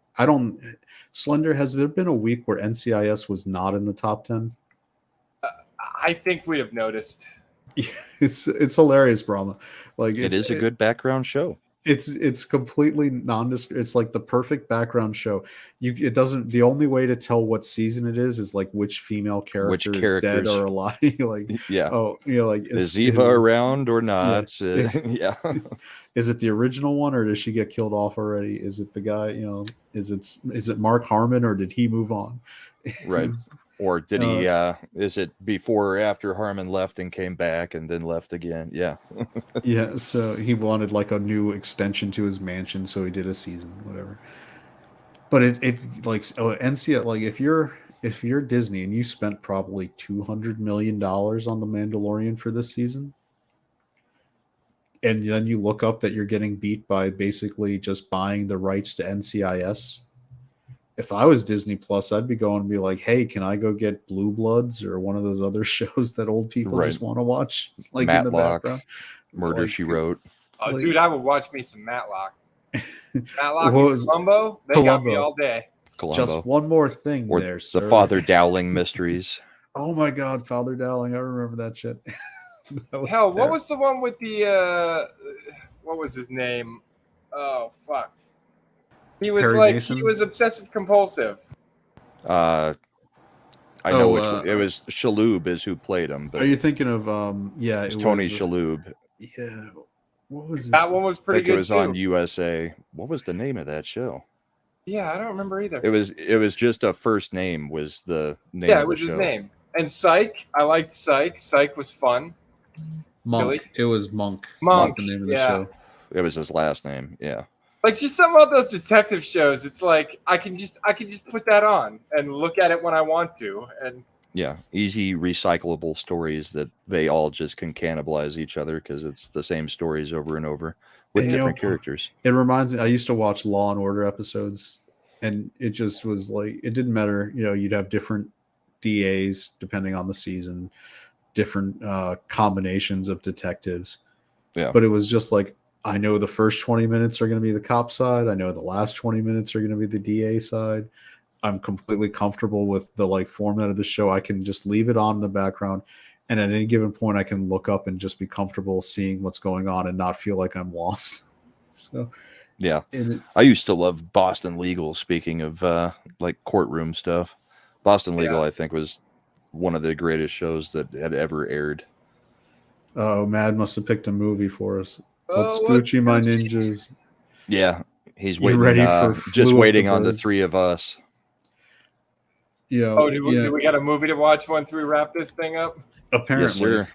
Slender, has there been a week where NCIS was not in the top 10? I think we'd have noticed. It's hilarious, Brahma. Like it is a good background show. It's completely nondescript. It's like the perfect background show. It doesn't. The only way to tell what season it is like which female character is dead or alive. Like like is Eva around or not? Yeah. Is it the original one or does she get killed off already? Is it the guy? Is it Mark Harmon or did he move on? Right. Or did he? Is it before or after Harmon left and came back and then left again? Yeah. Yeah. So he wanted like a new extension to his mansion, so he did a season, whatever. But it like NCIS, like if you're Disney and you spent probably $200 million on The Mandalorian for this season, and then you look up that you're getting beat by basically just buying the rights to NCIS. If I was Disney Plus, I'd be going and be like, hey, can I go get Blue Bloods or one of those other shows that old people just want to watch? Like Matlock, in the background. Murder, She Wrote. Oh, dude, I would watch me some Matlock. Matlock and Columbo, they got me all day. Columbo. Just one more thing or there, sir. The Father Dowling mysteries. Oh my God, Father Dowling. I remember that shit. Hell, what was the one with the, what was his name? Oh, fuck. He was Perry Mason? He was obsessive compulsive. I know which one. It was Shalhoub is who played him. But are you thinking of it Tony Shalhoub. Yeah. What was it? That one was pretty good. It was on USA. What was the name of that show? Yeah, I don't remember either. It was just a first name was the name. Yeah, it was his name. And Psych, I liked Psych. Psych was fun. Monk. Silly? It was Monk. Monk, Was the name of the yeah. show. It was his last name. Yeah. Like just some of those detective shows, it's like I can just put that on and look at it when I want to. And Yeah, easy recyclable stories that they all just can cannibalize each other because it's the same stories over and over with And, different characters. It reminds me, I used to watch Law and Order episodes, and it just was like, it didn't matter. You'd have different DAs depending on the season, different combinations of detectives. Yeah. But it was just like, I know the first 20 minutes are going to be the cop side. I know the last 20 minutes are going to be the DA side. I'm completely comfortable with the like format of the show. I can just leave it on in the background, and at any given point I can look up and just be comfortable seeing what's going on and not feel like I'm lost. So yeah, I used to love Boston Legal. Speaking of like courtroom stuff, Boston Legal I think was one of the greatest shows that had ever aired. Oh, Mad must have picked a movie for us. What's what's Scoochie My Scoochie? Ninjas? Yeah, he's You waiting. ready for just Flew of waiting the on the Birds? three of us. Do we got a movie to watch once we wrap this thing up? Apparently,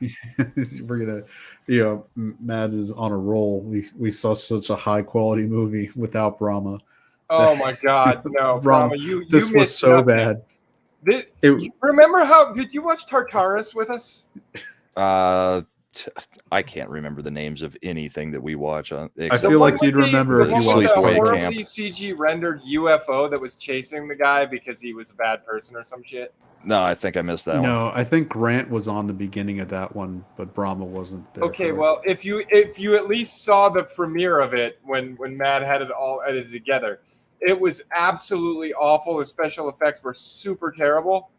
we're gonna, Mad is on a roll. We saw such a high quality movie without Brahma. Oh my God, no, Brahma! This was so bad. Remember how? Did you watch Tartarus with us? I can't remember the names of anything that we watch on. I feel like you'd remember if you watched the Sleepaway horribly Camp. CG rendered UFO that was chasing the guy because he was a bad person or some shit. No, I think I missed that one. No, I think Grant was on the beginning of that one, but Brahma wasn't there. Okay, well, if you at least saw the premiere of it when Mad had it all edited together, it was absolutely awful. The special effects were super terrible.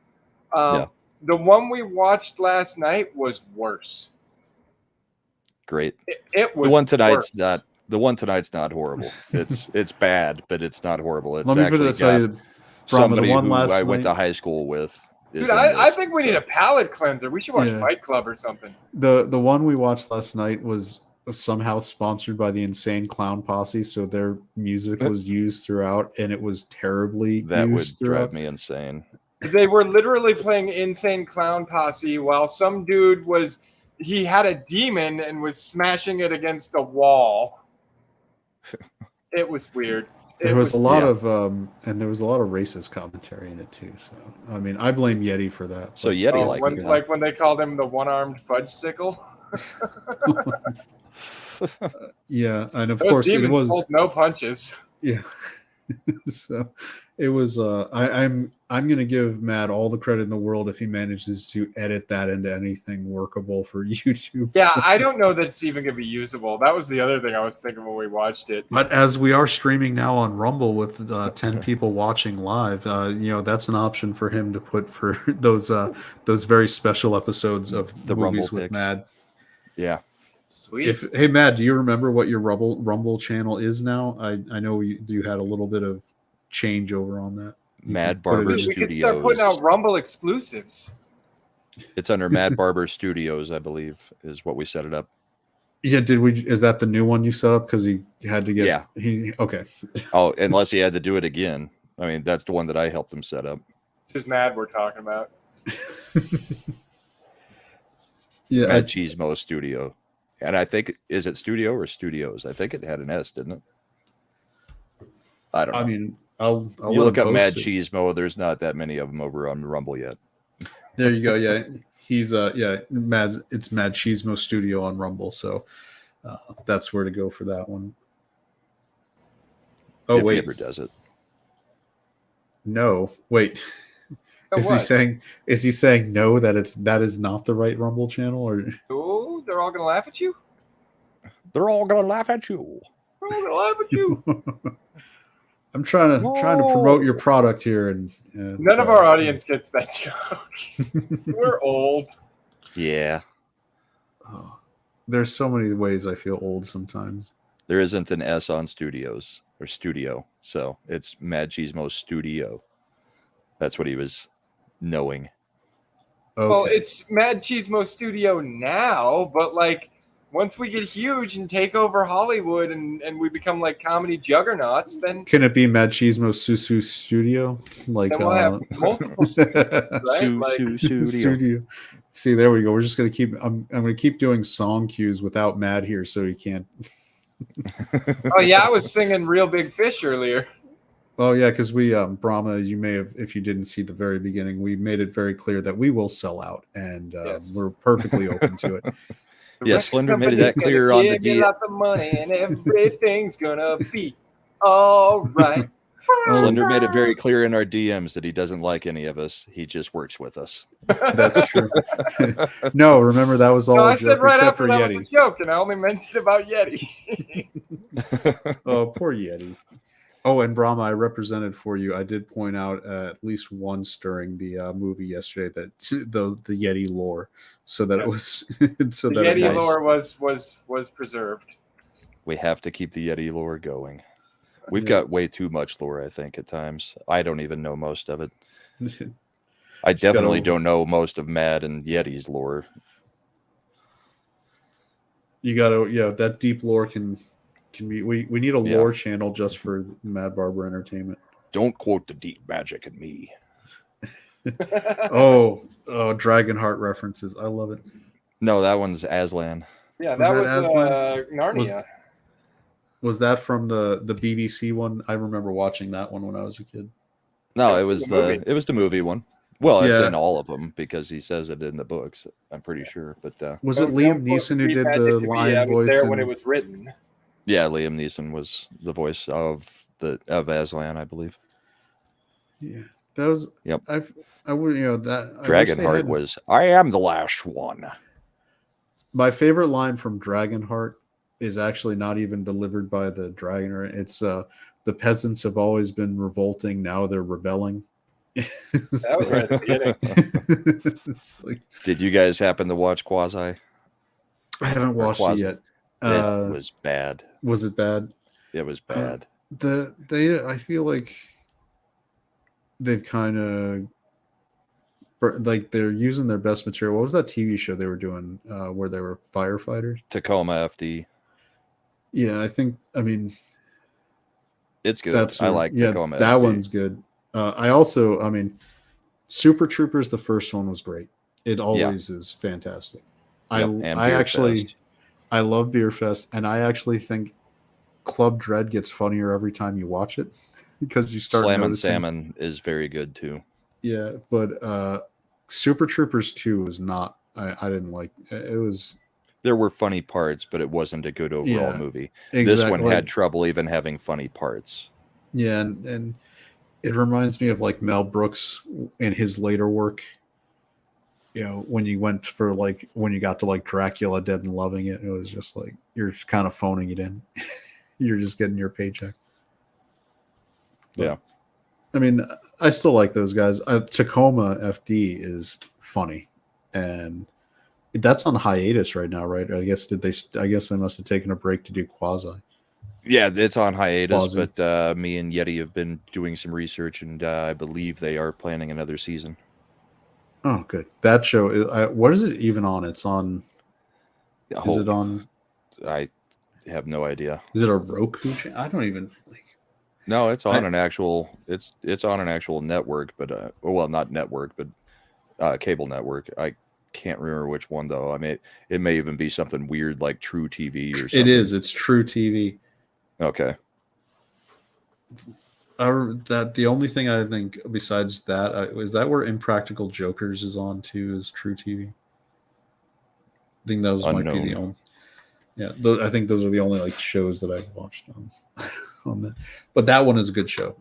The one we watched last night was worse. Great. It was the one tonight's worse. not. The one tonight's not horrible. It's bad, but it's not horrible. It's Let me actually tell you, somebody the one who last I went night, to high school with. Dude, I think we need a palate cleanser. We should watch Fight Club or something. The one we watched last night was somehow sponsored by the Insane Clown Posse, so their music was used throughout, and it was terribly that would used throughout. drive me insane. They were literally playing Insane Clown Posse while some dude he had a demon and was smashing it against a wall. It was weird. There was a lot of and there was a lot of racist commentary in it too. So I mean, I blame Yeti for that. So Yeti like when they called him the one-armed fudge sickle. Yeah, and of Those course it was pulled no punches. Yeah. So it was I'm gonna give Matt all the credit in the world if he manages to edit that into anything workable for YouTube. Yeah, so. I don't know that it's even gonna be usable. That was the other thing I was thinking when we watched it. But as we are streaming now on Rumble with 10 people watching live, that's an option for him to put for those very special episodes of the movies Rumble with picks. Mad. Yeah. Sweet. Hey Matt, do you remember what your Rumble channel is now? I know you had a little bit of change over on that. Mad Barber We Studios. could start putting out Rumble exclusives. It's under Mad Barber Studios, I believe, is what we set it up. Yeah, is that the new one you set up? Because he had to get okay. Oh, unless he had to do it again. I mean, that's the one that I helped him set up. This is Mad we're talking about. Yeah, Mad Cheesemo Studio. And I think, is it Studio or Studios? I think it had an S, didn't it? I don't know. I mean, I'll you look let up him Mad post it. Cheesemo. There's not that many of them over on Rumble yet. There you go. Yeah, he's Mad. It's Mad Cheesemo Studio on Rumble, so that's where to go for that one. Oh if wait, he ever does it. No, wait. Is he saying no that is not the right Rumble channel, or oh, they're all gonna laugh at you? They're all gonna laugh at you. They're all gonna laugh at you. I'm trying to promote your product here, and none of our audience gets that joke. We're old. Yeah. Oh, there's so many ways I feel old sometimes. There isn't an S on Studios or Studio, so it's Mad Cheesemo Studio. That's what he was knowing. Okay. Well, it's Mad Cheesemo Studio now, but like once we get huge and take over Hollywood and we become like comedy juggernauts, then can it be Mad Cheesemo Susu Studio? Like then we'll have multiple studios, right? Studio. See, there we go. We're just gonna keep. I'm gonna keep doing song cues without Matt here, so he can't. Oh yeah, I was singing Real Big Fish earlier. Oh yeah, because we Brahma, you may have, if you didn't see the very beginning, we made it very clear that we will sell out, and Yes. we're perfectly open to it. Yeah, Slender made that clear on the DM. Lots of money and everything's gonna be all right. Slender made it very clear in our DMs that he doesn't like any of us. He just works with us. That's true. No, remember that was all. No, a I joke, said right except after for that Yeti. was a joke, and I only mentioned about Yeti. Oh, poor Yeti. Oh, and Brahma, I represented for you. I did point out at least once during the movie yesterday that the Yeti lore, so that it was so The that Yeti it was, lore was preserved. We have to keep the Yeti lore going. We've got way too much lore, I think, at times. I don't even know most of it. I definitely don't know most of Mad and Yeti's lore. You gotta, that deep lore can be. We need a lore channel just for Mad Barber Entertainment. Don't quote the deep magic in me. oh, Dragonheart references. I love it. No, that one's Aslan. Yeah, that was Aslan? Narnia. Was that from the BBC one? I remember watching that one when I was a kid. No, it was the movie one. Well, it's in all of them because he says it in the books. I'm pretty sure. But was it Liam Neeson who did the lion voice? There when it was written. Yeah, Liam Neeson was the voice of Aslan, I believe. Yeah, that was. Yep. I would that Dragonheart was. I am the last one. My favorite line from Dragonheart is actually not even delivered by the dragon. It's the peasants have always been revolting. Now they're rebelling. That was right at the beginning. Did you guys happen to watch Quasi? I haven't watched it yet. It was bad. Was it bad? It was bad. I feel like they've kind of like they're using their best material. What was that TV show they were doing where they were firefighters? Tacoma FD. Yeah, I mean, it's good. I like Tacoma FD. That one's good. Super Troopers, the first one was great. It always is fantastic. I love Beer Fest, and I actually think Club Dread gets funnier every time you watch it because you start Slam noticing. and Salmon is very good too. Yeah, but Super Troopers 2 was not. I didn't like it. Was there were funny parts, but it wasn't a good overall movie. Exactly. This one had trouble even having funny parts. Yeah, and it reminds me of like Mel Brooks in his later work. When you went for when you got to Dracula Dead and Loving It, it was just like you're kind of phoning it in. You're just getting your paycheck. Yeah. I mean, I still like those guys. Tacoma FD is funny, and that's on hiatus right now, right? I guess they must have taken a break to do Quasi. Yeah, it's on hiatus, but me and Yeti have been doing some research, and I believe they are planning another season. Oh, good. That show is. What is it even on? It's on. Is it on? I have no idea. Is it a Roku channel? I don't even. No, it's on an actual. It's on an actual network, but not network, but cable network. I can't remember which one though. I mean, it may even be something weird like True TV or something. It is. It's True TV. Okay. That the only thing I think besides that is that where Impractical Jokers is on too is True TV. I think those might be the only. Yeah, I think those are the only shows that I've watched on that. But that one is a good show.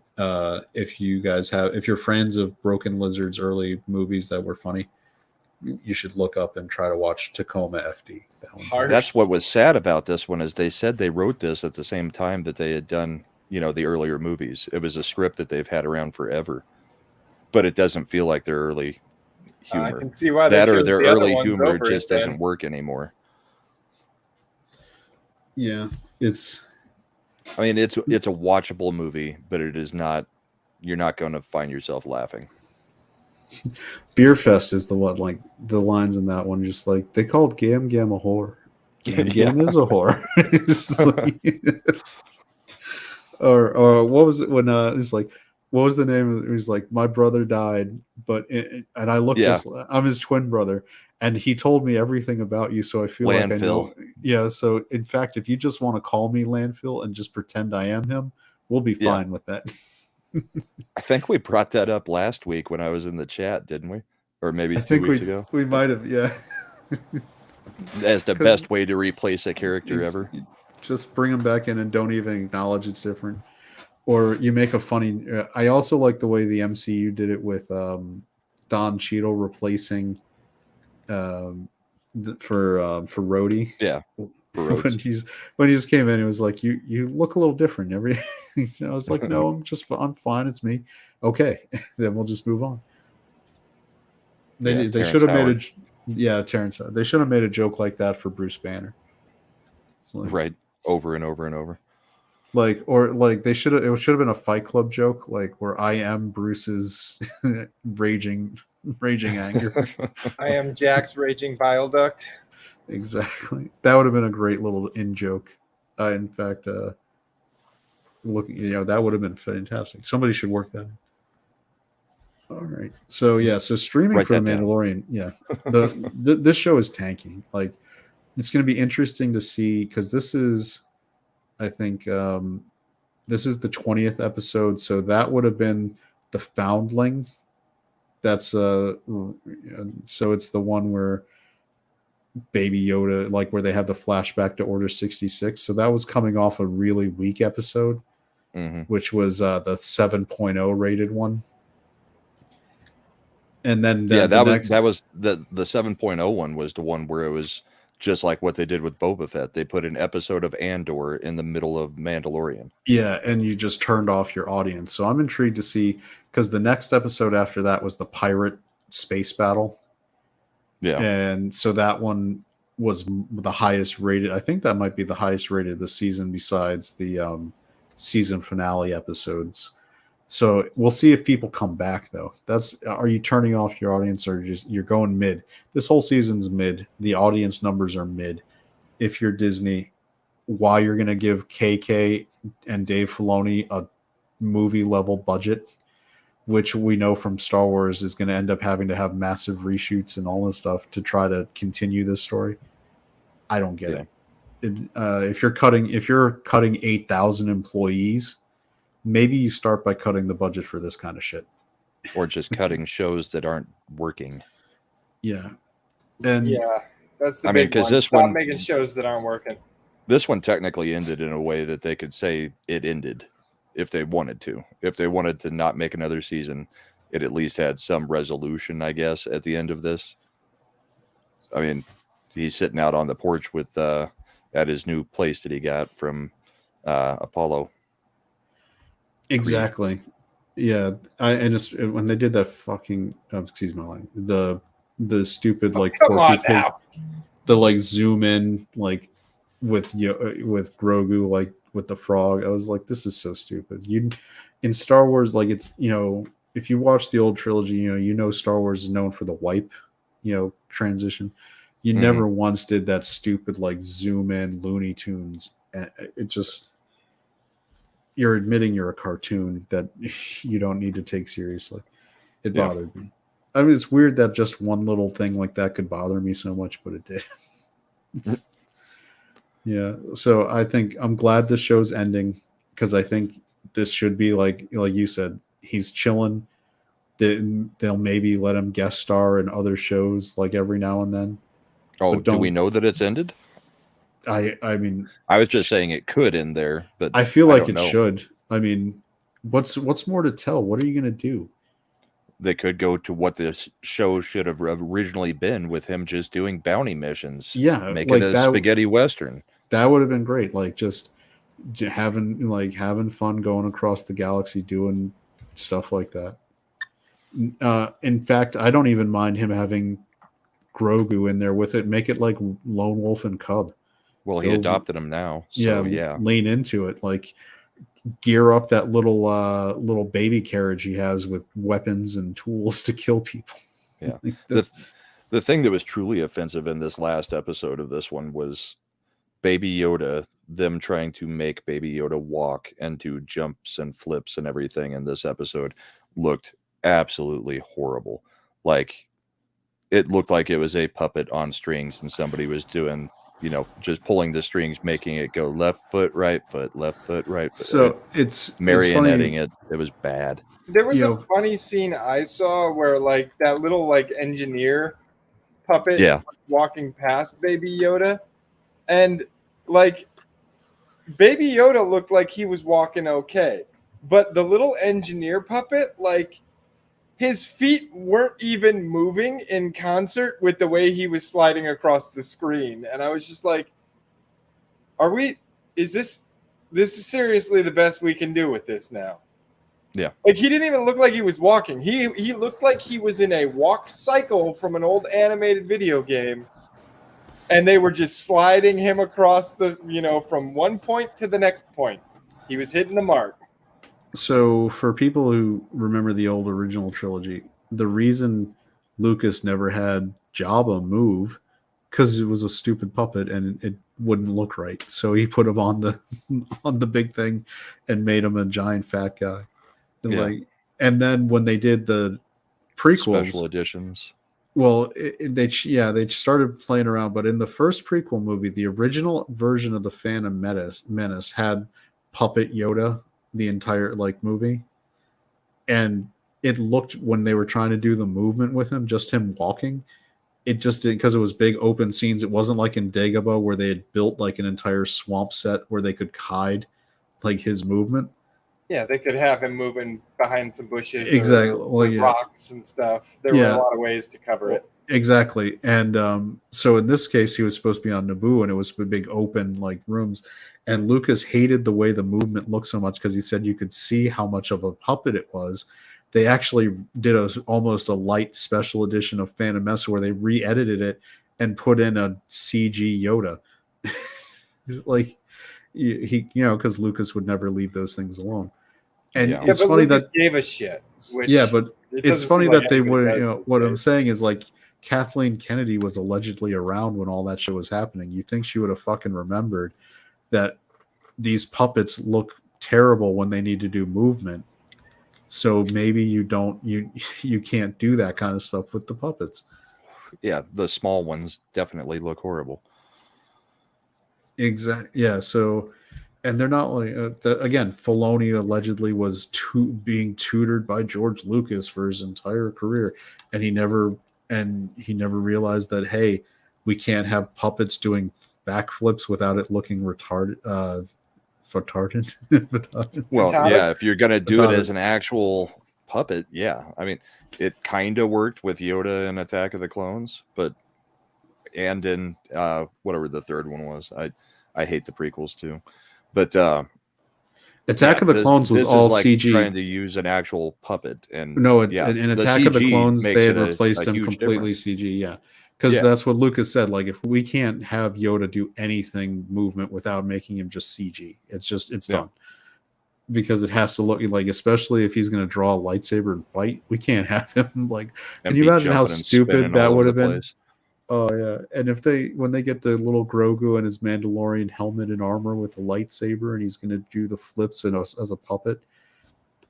If you're friends of Broken Lizard's early movies that were funny, you should look up and try to watch Tacoma FD. That's what was sad about this one is they said they wrote this at the same time that they had done, the earlier movies. It was a script that they've had around forever, but it doesn't feel like their early humor. I can see why that or their early humor just doesn't work anymore. Yeah, it's a watchable movie, but it is not. You're not going to find yourself laughing. Beer Fest is the one, the lines in that one, just they called Gam Gam a whore. Gam is a whore. or what was it when it's what was the name of it? It was my brother died, and I looked I'm his twin brother, And he told me everything about you, so I feel like I know. Landfill. Yeah, so in fact, if you just want to call me Landfill and just pretend I am him, we'll be Yeah. fine with that. I think we brought that up last week when I was in the chat, didn't we? Or maybe I 2 think weeks ago. we might have, yeah. As the 'Cause best way to replace a character ever. Just bring him back in and don't even acknowledge it's different. Or you make a funny. I also like the way the MCU did it with Don Cheadle replacing for Rhodey. Yeah. For when Rhodes. he just came in, it was like you look a little different. I was like, no, I'm fine. It's me. Okay, then we'll just move on. They Terrence should have Howard. made Terrence. They should have made a joke like that for Bruce Banner. Like, Right. Over and over and over. They should have. It should have been a Fight Club joke, like where I am Bruce's raging anger. I am Jack's raging bile duct. Exactly. That would have been a great little in joke. In fact, that would have been fantastic. Somebody should work that in. All right. So streaming Write for The that down. Mandalorian. Yeah. This show is tanking. Like, it's going to be interesting to see, because this is, I think, this is the 20th episode. So that would have been the Foundling. That's so it's the one where Baby Yoda, like where they have the flashback to Order 66. So that was coming off a really weak episode, which was the 7.0 rated one. And then that was the 7.0 one was the one where it was just like what they did with Boba Fett. They put an episode of Andor in the middle of Mandalorian. Yeah, and you just turned off your audience. So I'm intrigued to see, because the next episode after that was the pirate space battle. Yeah. And so that one was the highest rated. I think that might be the highest rated of the season besides the season finale episodes. So we'll see if people come back, though. Are you turning off your audience, or you're going mid? This whole season's mid. The audience numbers are mid. If you're Disney, why you're going to give KK and Dave Filoni a movie level budget, which we know from Star Wars is going to end up having to have massive reshoots and all this stuff to try to continue this story. I don't get it. If you're cutting 8,000 employees, maybe you start by cutting the budget for this kind of shit, or just cutting shows that aren't working. Yeah, and yeah, that's the big one. This Stop one making shows that aren't working. This one technically ended in a way that they could say it ended if they wanted to. If they wanted to not make another season, it at least had some resolution, I guess, at the end of this. I mean, he's sitting out on the porch with at his new place that he got from Apollo. Exactly. Yeah, when they did that fucking excuse my line, the stupid the zoom in with Grogu, like with the frog. I was like, this is so stupid. In Star Wars, like, it's, if you watch the old trilogy, Star Wars is known for the wipe, transition. You never once did that stupid zoom in Looney Tunes. It just, you're admitting you're a cartoon that you don't need to take seriously. It bothered me. I mean, it's weird that just one little thing like that could bother me so much, but it did. Yeah. So I'm glad this show's ending, because I think this should be like you said, he's chilling. They'll maybe let him guest star in other shows every now and then. Oh, do we know that it's ended? I mean, I was just saying it could end there, but I feel like it should. I mean, what's more to tell? What are you going to do? They could go to what this show should have originally been, with him just doing bounty missions. Yeah, make it a spaghetti western. That would have been great. Just having fun going across the galaxy, doing stuff like that. In fact, I don't even mind him having Grogu in there with it. Make it like Lone Wolf and Cub. Well, he adopted him now. So yeah. Lean into it. Gear up that little baby carriage he has with weapons and tools to kill people. Yeah. The thing that was truly offensive in this last episode of this one was Baby Yoda, them trying to make Baby Yoda walk and do jumps and flips and everything in this episode looked absolutely horrible. it looked like it was a puppet on strings, and somebody was doing, just pulling the strings, making it go left foot, right foot, left foot, right foot. So it's marionetting funny. it was bad. There was a funny scene I saw where like that little like engineer puppet was walking past Baby Yoda, and like Baby Yoda looked like he was walking okay, but the little engineer puppet, like his feet weren't even moving in concert with the way he was sliding across the screen, and I was just like, is this is seriously the best we can do with this now? Yeah. Like he didn't even look like he was walking. He looked like he was in a walk cycle from an old animated video game. And they were just sliding him across the, from one point to the next point. He was hitting the mark. So for people who remember the old original trilogy, the reason Lucas never had Jabba move, because it was a stupid puppet and it wouldn't look right. So he put him on the big thing and made him a giant fat guy. And then when they did the prequels, special editions, well, they started playing around. But in the first prequel movie, the original version of the Phantom Menace had puppet Yoda the entire movie, and it looked, when they were trying to do the movement with him, just him walking, it just didn't, because it was big open scenes. It wasn't like in Dagobah where they had built like an entire swamp set where they could hide like his movement. Yeah, they could have him moving behind some bushes, exactly, rocks and stuff. There were a lot of ways to cover it. Exactly. And so in this case, he was supposed to be on Naboo, and it was big open rooms. And Lucas hated the way the movement looked so much because he said you could see how much of a puppet it was. They actually did almost a light special edition of Phantom Menace where they re-edited it and put in a CG Yoda. Because Lucas would never leave those things alone. And it's funny Lucas that gave a shit. But it's funny that they would. What I'm saying is Kathleen Kennedy was allegedly around when all that shit was happening. You think she would have fucking remembered that these puppets look terrible when they need to do movement. So maybe you can't do that kind of stuff with the puppets. Yeah, the small ones definitely look horrible. Exactly. Yeah. So, and they're not again, Filoni allegedly was being tutored by George Lucas for his entire career, and he never realized that, hey, we can't have puppets doing backflips without it looking retarded. Well, yeah, if you're gonna do it as an actual puppet, yeah. I mean, it kind of worked with Yoda in Attack of the Clones, and in whatever the third one was. I hate the prequels too, but Attack of the Clones was all CG. Trying to use an actual puppet, and in Attack of the Clones they had replaced him completely CG. Yeah, because that's what Lucas said. If we can't have Yoda do anything movement without making him just CG, it's done. Because it has to look especially if he's going to draw a lightsaber and fight, we can't have him Can you imagine how stupid that would have been? Oh yeah, and when they get the little Grogu and his Mandalorian helmet and armor with a lightsaber, and he's going to do the flips as a puppet,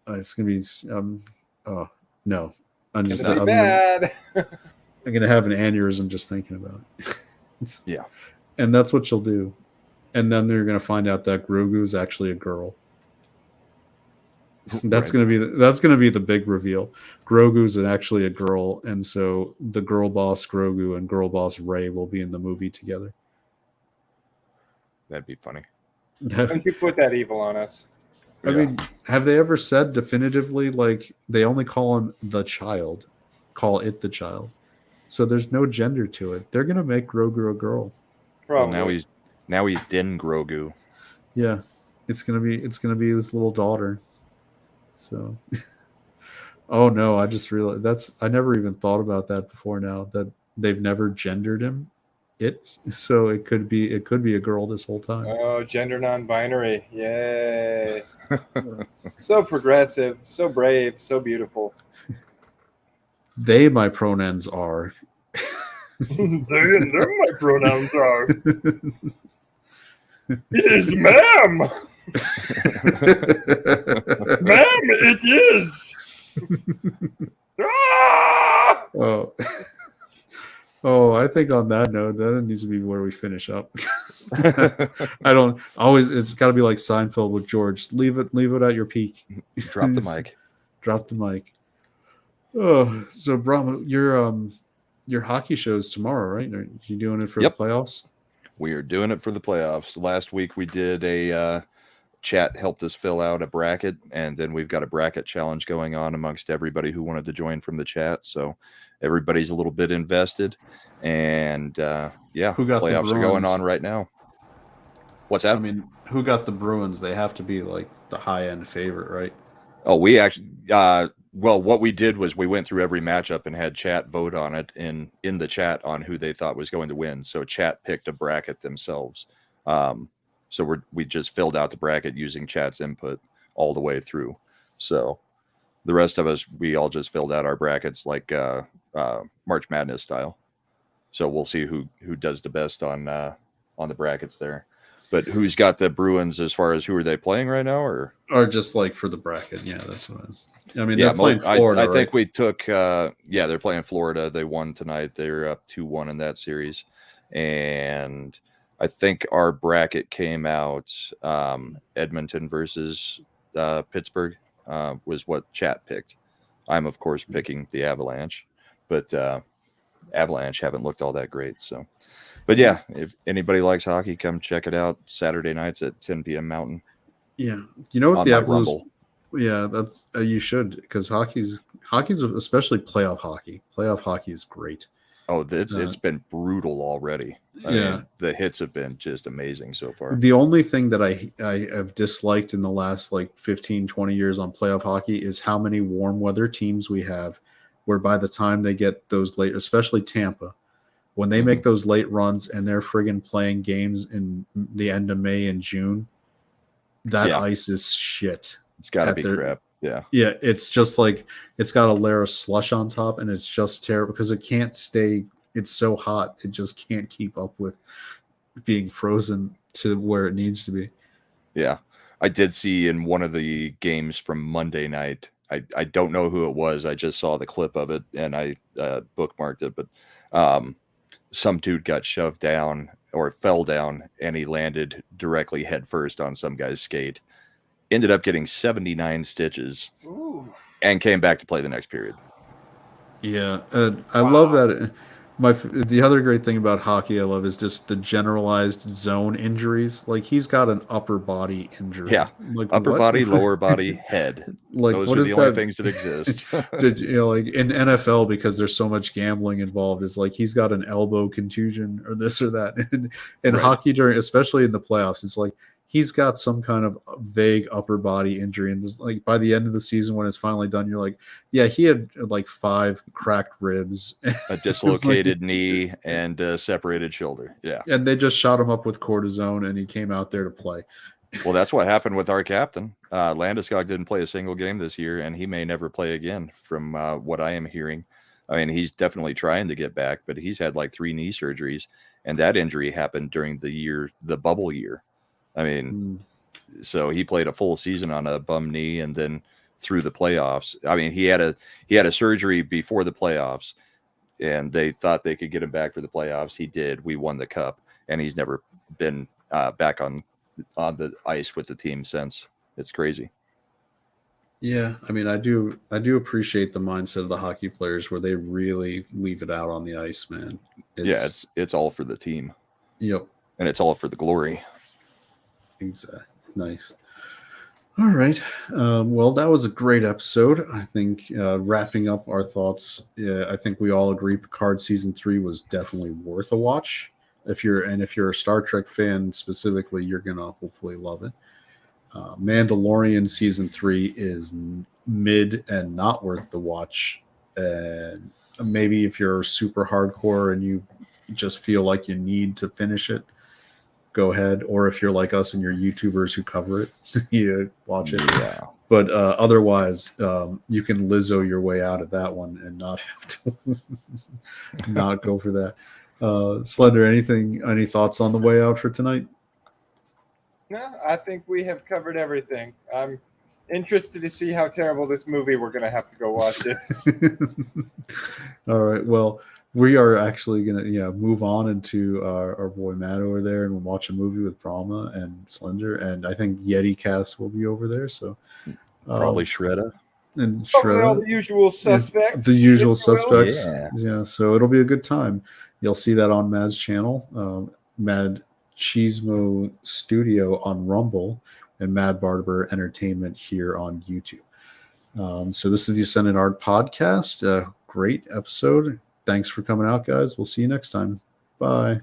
it's going to be no, I'm just bad. I'm going to have an aneurysm just thinking about it. Yeah, and that's what you'll do, and then they're going to find out that Grogu is actually a girl. That's going to be the big reveal. Grogu's actually a girl, and so the girl boss Grogu and girl boss Rey will be in the movie together. That'd be funny. Don't you put that evil on us? I mean, have they ever said definitively they only call him the child, call it the child, so there's no gender to it? They're gonna make Grogu a girl. Well, now he's Din Grogu. Yeah, it's gonna be his little daughter. So, oh no, I just realized I never even thought about that before now, that they've never gendered him. So it could be a girl this whole time. Oh, gender non-binary. Yay. So progressive, so brave, so beautiful. My pronouns are. They're my pronouns are. It is ma'am. Ma'am, it is. Oh. Oh, I think on that note, that needs to be where we finish up. I don't always. It's got to be like Seinfeld with George. Leave it at your peak. Drop the mic. Drop the mic. Oh, so Brahma, your hockey show's tomorrow, right? Are you doing it for Yep. the playoffs? We are doing it for the playoffs. Last week we did a chat helped us fill out a bracket, and then we've got a bracket challenge going on amongst everybody who wanted to join from the chat. So everybody's a little bit invested, and yeah, Who got the playoffs are going Bruins? on right now. What's that? I mean, who got the Bruins? They have to be like the high end favorite, right? Oh, we actually, well, what we did was we went through every matchup and had chat vote on it in the chat on who they thought was going to win. So chat picked a bracket themselves. So we just filled out the bracket using chat's input all the way through. So the rest of us, we all just filled out our brackets like March Madness style. So we'll see who does the best on the brackets there. But who's got the Bruins as far as who are they playing right now, or just like for the bracket? Yeah, that's what I mean. Yeah, they're playing Florida. I think we took. They're playing Florida. They won tonight. They're up 2-1 in that series, and I think our bracket came out. Edmonton versus Pittsburgh was what chat picked. I'm of course picking the Avalanche, but Avalanche haven't looked all that great. So. But yeah, if anybody likes hockey, come check it out Saturday nights at 10 p.m. Mountain. Yeah, you know what the Blues? Rumble. Yeah, that's you should, because hockey's especially playoff hockey. Playoff hockey is great. Oh, it's been brutal already. I mean, the hits have been just amazing so far. The only thing that I have disliked in the last like 15, 20 years on playoff hockey is how many warm weather teams we have, where by the time they get those late, especially Tampa, when they make those late runs and they're friggin' playing games in the end of May and June, that ice is shit. It's got to be crap. Yeah. Yeah, it's just like it's got a layer of slush on top, and it's just terrible because it can't stay. It's so hot, it just can't keep up with being frozen to where it needs to be. Yeah. I did see in one of the games from Monday night, I don't know who it was. I just saw the clip of it and I bookmarked it, but some dude got shoved down or fell down and he landed directly head first on some guy's skate. Ended up getting 79 stitches. Ooh. And came back to play the next period. Yeah, I love that. The other great thing about hockey I love is just the generalized zone injuries. Like he's got an upper body injury. Yeah, like upper body, lower body, head. Like those are the only things that exist. Did you know, like in NFL, because there's so much gambling involved, is like he's got an elbow contusion or this or that. And in hockey, especially in the playoffs, it's like he's got some kind of vague upper body injury, and this, like by the end of the season when it's finally done, you're like, yeah, he had like 5 cracked ribs, a dislocated knee, and a separated shoulder. Yeah, and they just shot him up with cortisone, and he came out there to play. Well, that's what happened with our captain. Landeskog didn't play a single game this year, and he may never play again, from what I am hearing. I mean, he's definitely trying to get back, but he's had like 3 knee surgeries, and that injury happened during the bubble year. I mean, so he played a full season on a bum knee and then through the playoffs. I mean, he had a surgery before the playoffs and they thought they could get him back for the playoffs. He did. We won the cup and he's never been back on the ice with the team since. It's crazy. Yeah. I mean, I do appreciate the mindset of the hockey players where they really leave it out on the ice, man. It's all for the team. Yep. And it's all for the glory. Exactly. Nice. All right. Well, that was a great episode. I think wrapping up our thoughts, I think we all agree Picard season 3 was definitely worth a watch. If you're a Star Trek fan specifically, you're gonna hopefully love it. Mandalorian season 3 is mid and not worth the watch. And maybe if you're super hardcore and you just feel like you need to finish it, go ahead. Or if you're like us and you're YouTubers who cover it, you watch it. Yeah. But otherwise, you can Lizzo your way out of that one and not have to not go for that. Slender, any thoughts on the way out for tonight? No, I think we have covered everything. I'm interested to see how terrible this movie we're going to have to go watch is. All right. Well, we are actually gonna move on into our boy Matt over there, and we'll watch a movie with Brahma and Slender, and I think Yeti Cast will be over there. So Probably Shredda. and Probably all Shredder, the usual suspects. the usual if you will. suspects. Yeah. Yeah, so it'll be a good time. You'll see that on Mad's channel, Mad Chismo Studio on Rumble, and Mad Barber Entertainment here on YouTube. So this is the Ascendant Art Podcast. Great episode. Thanks for coming out, guys. We'll see you next time. Bye.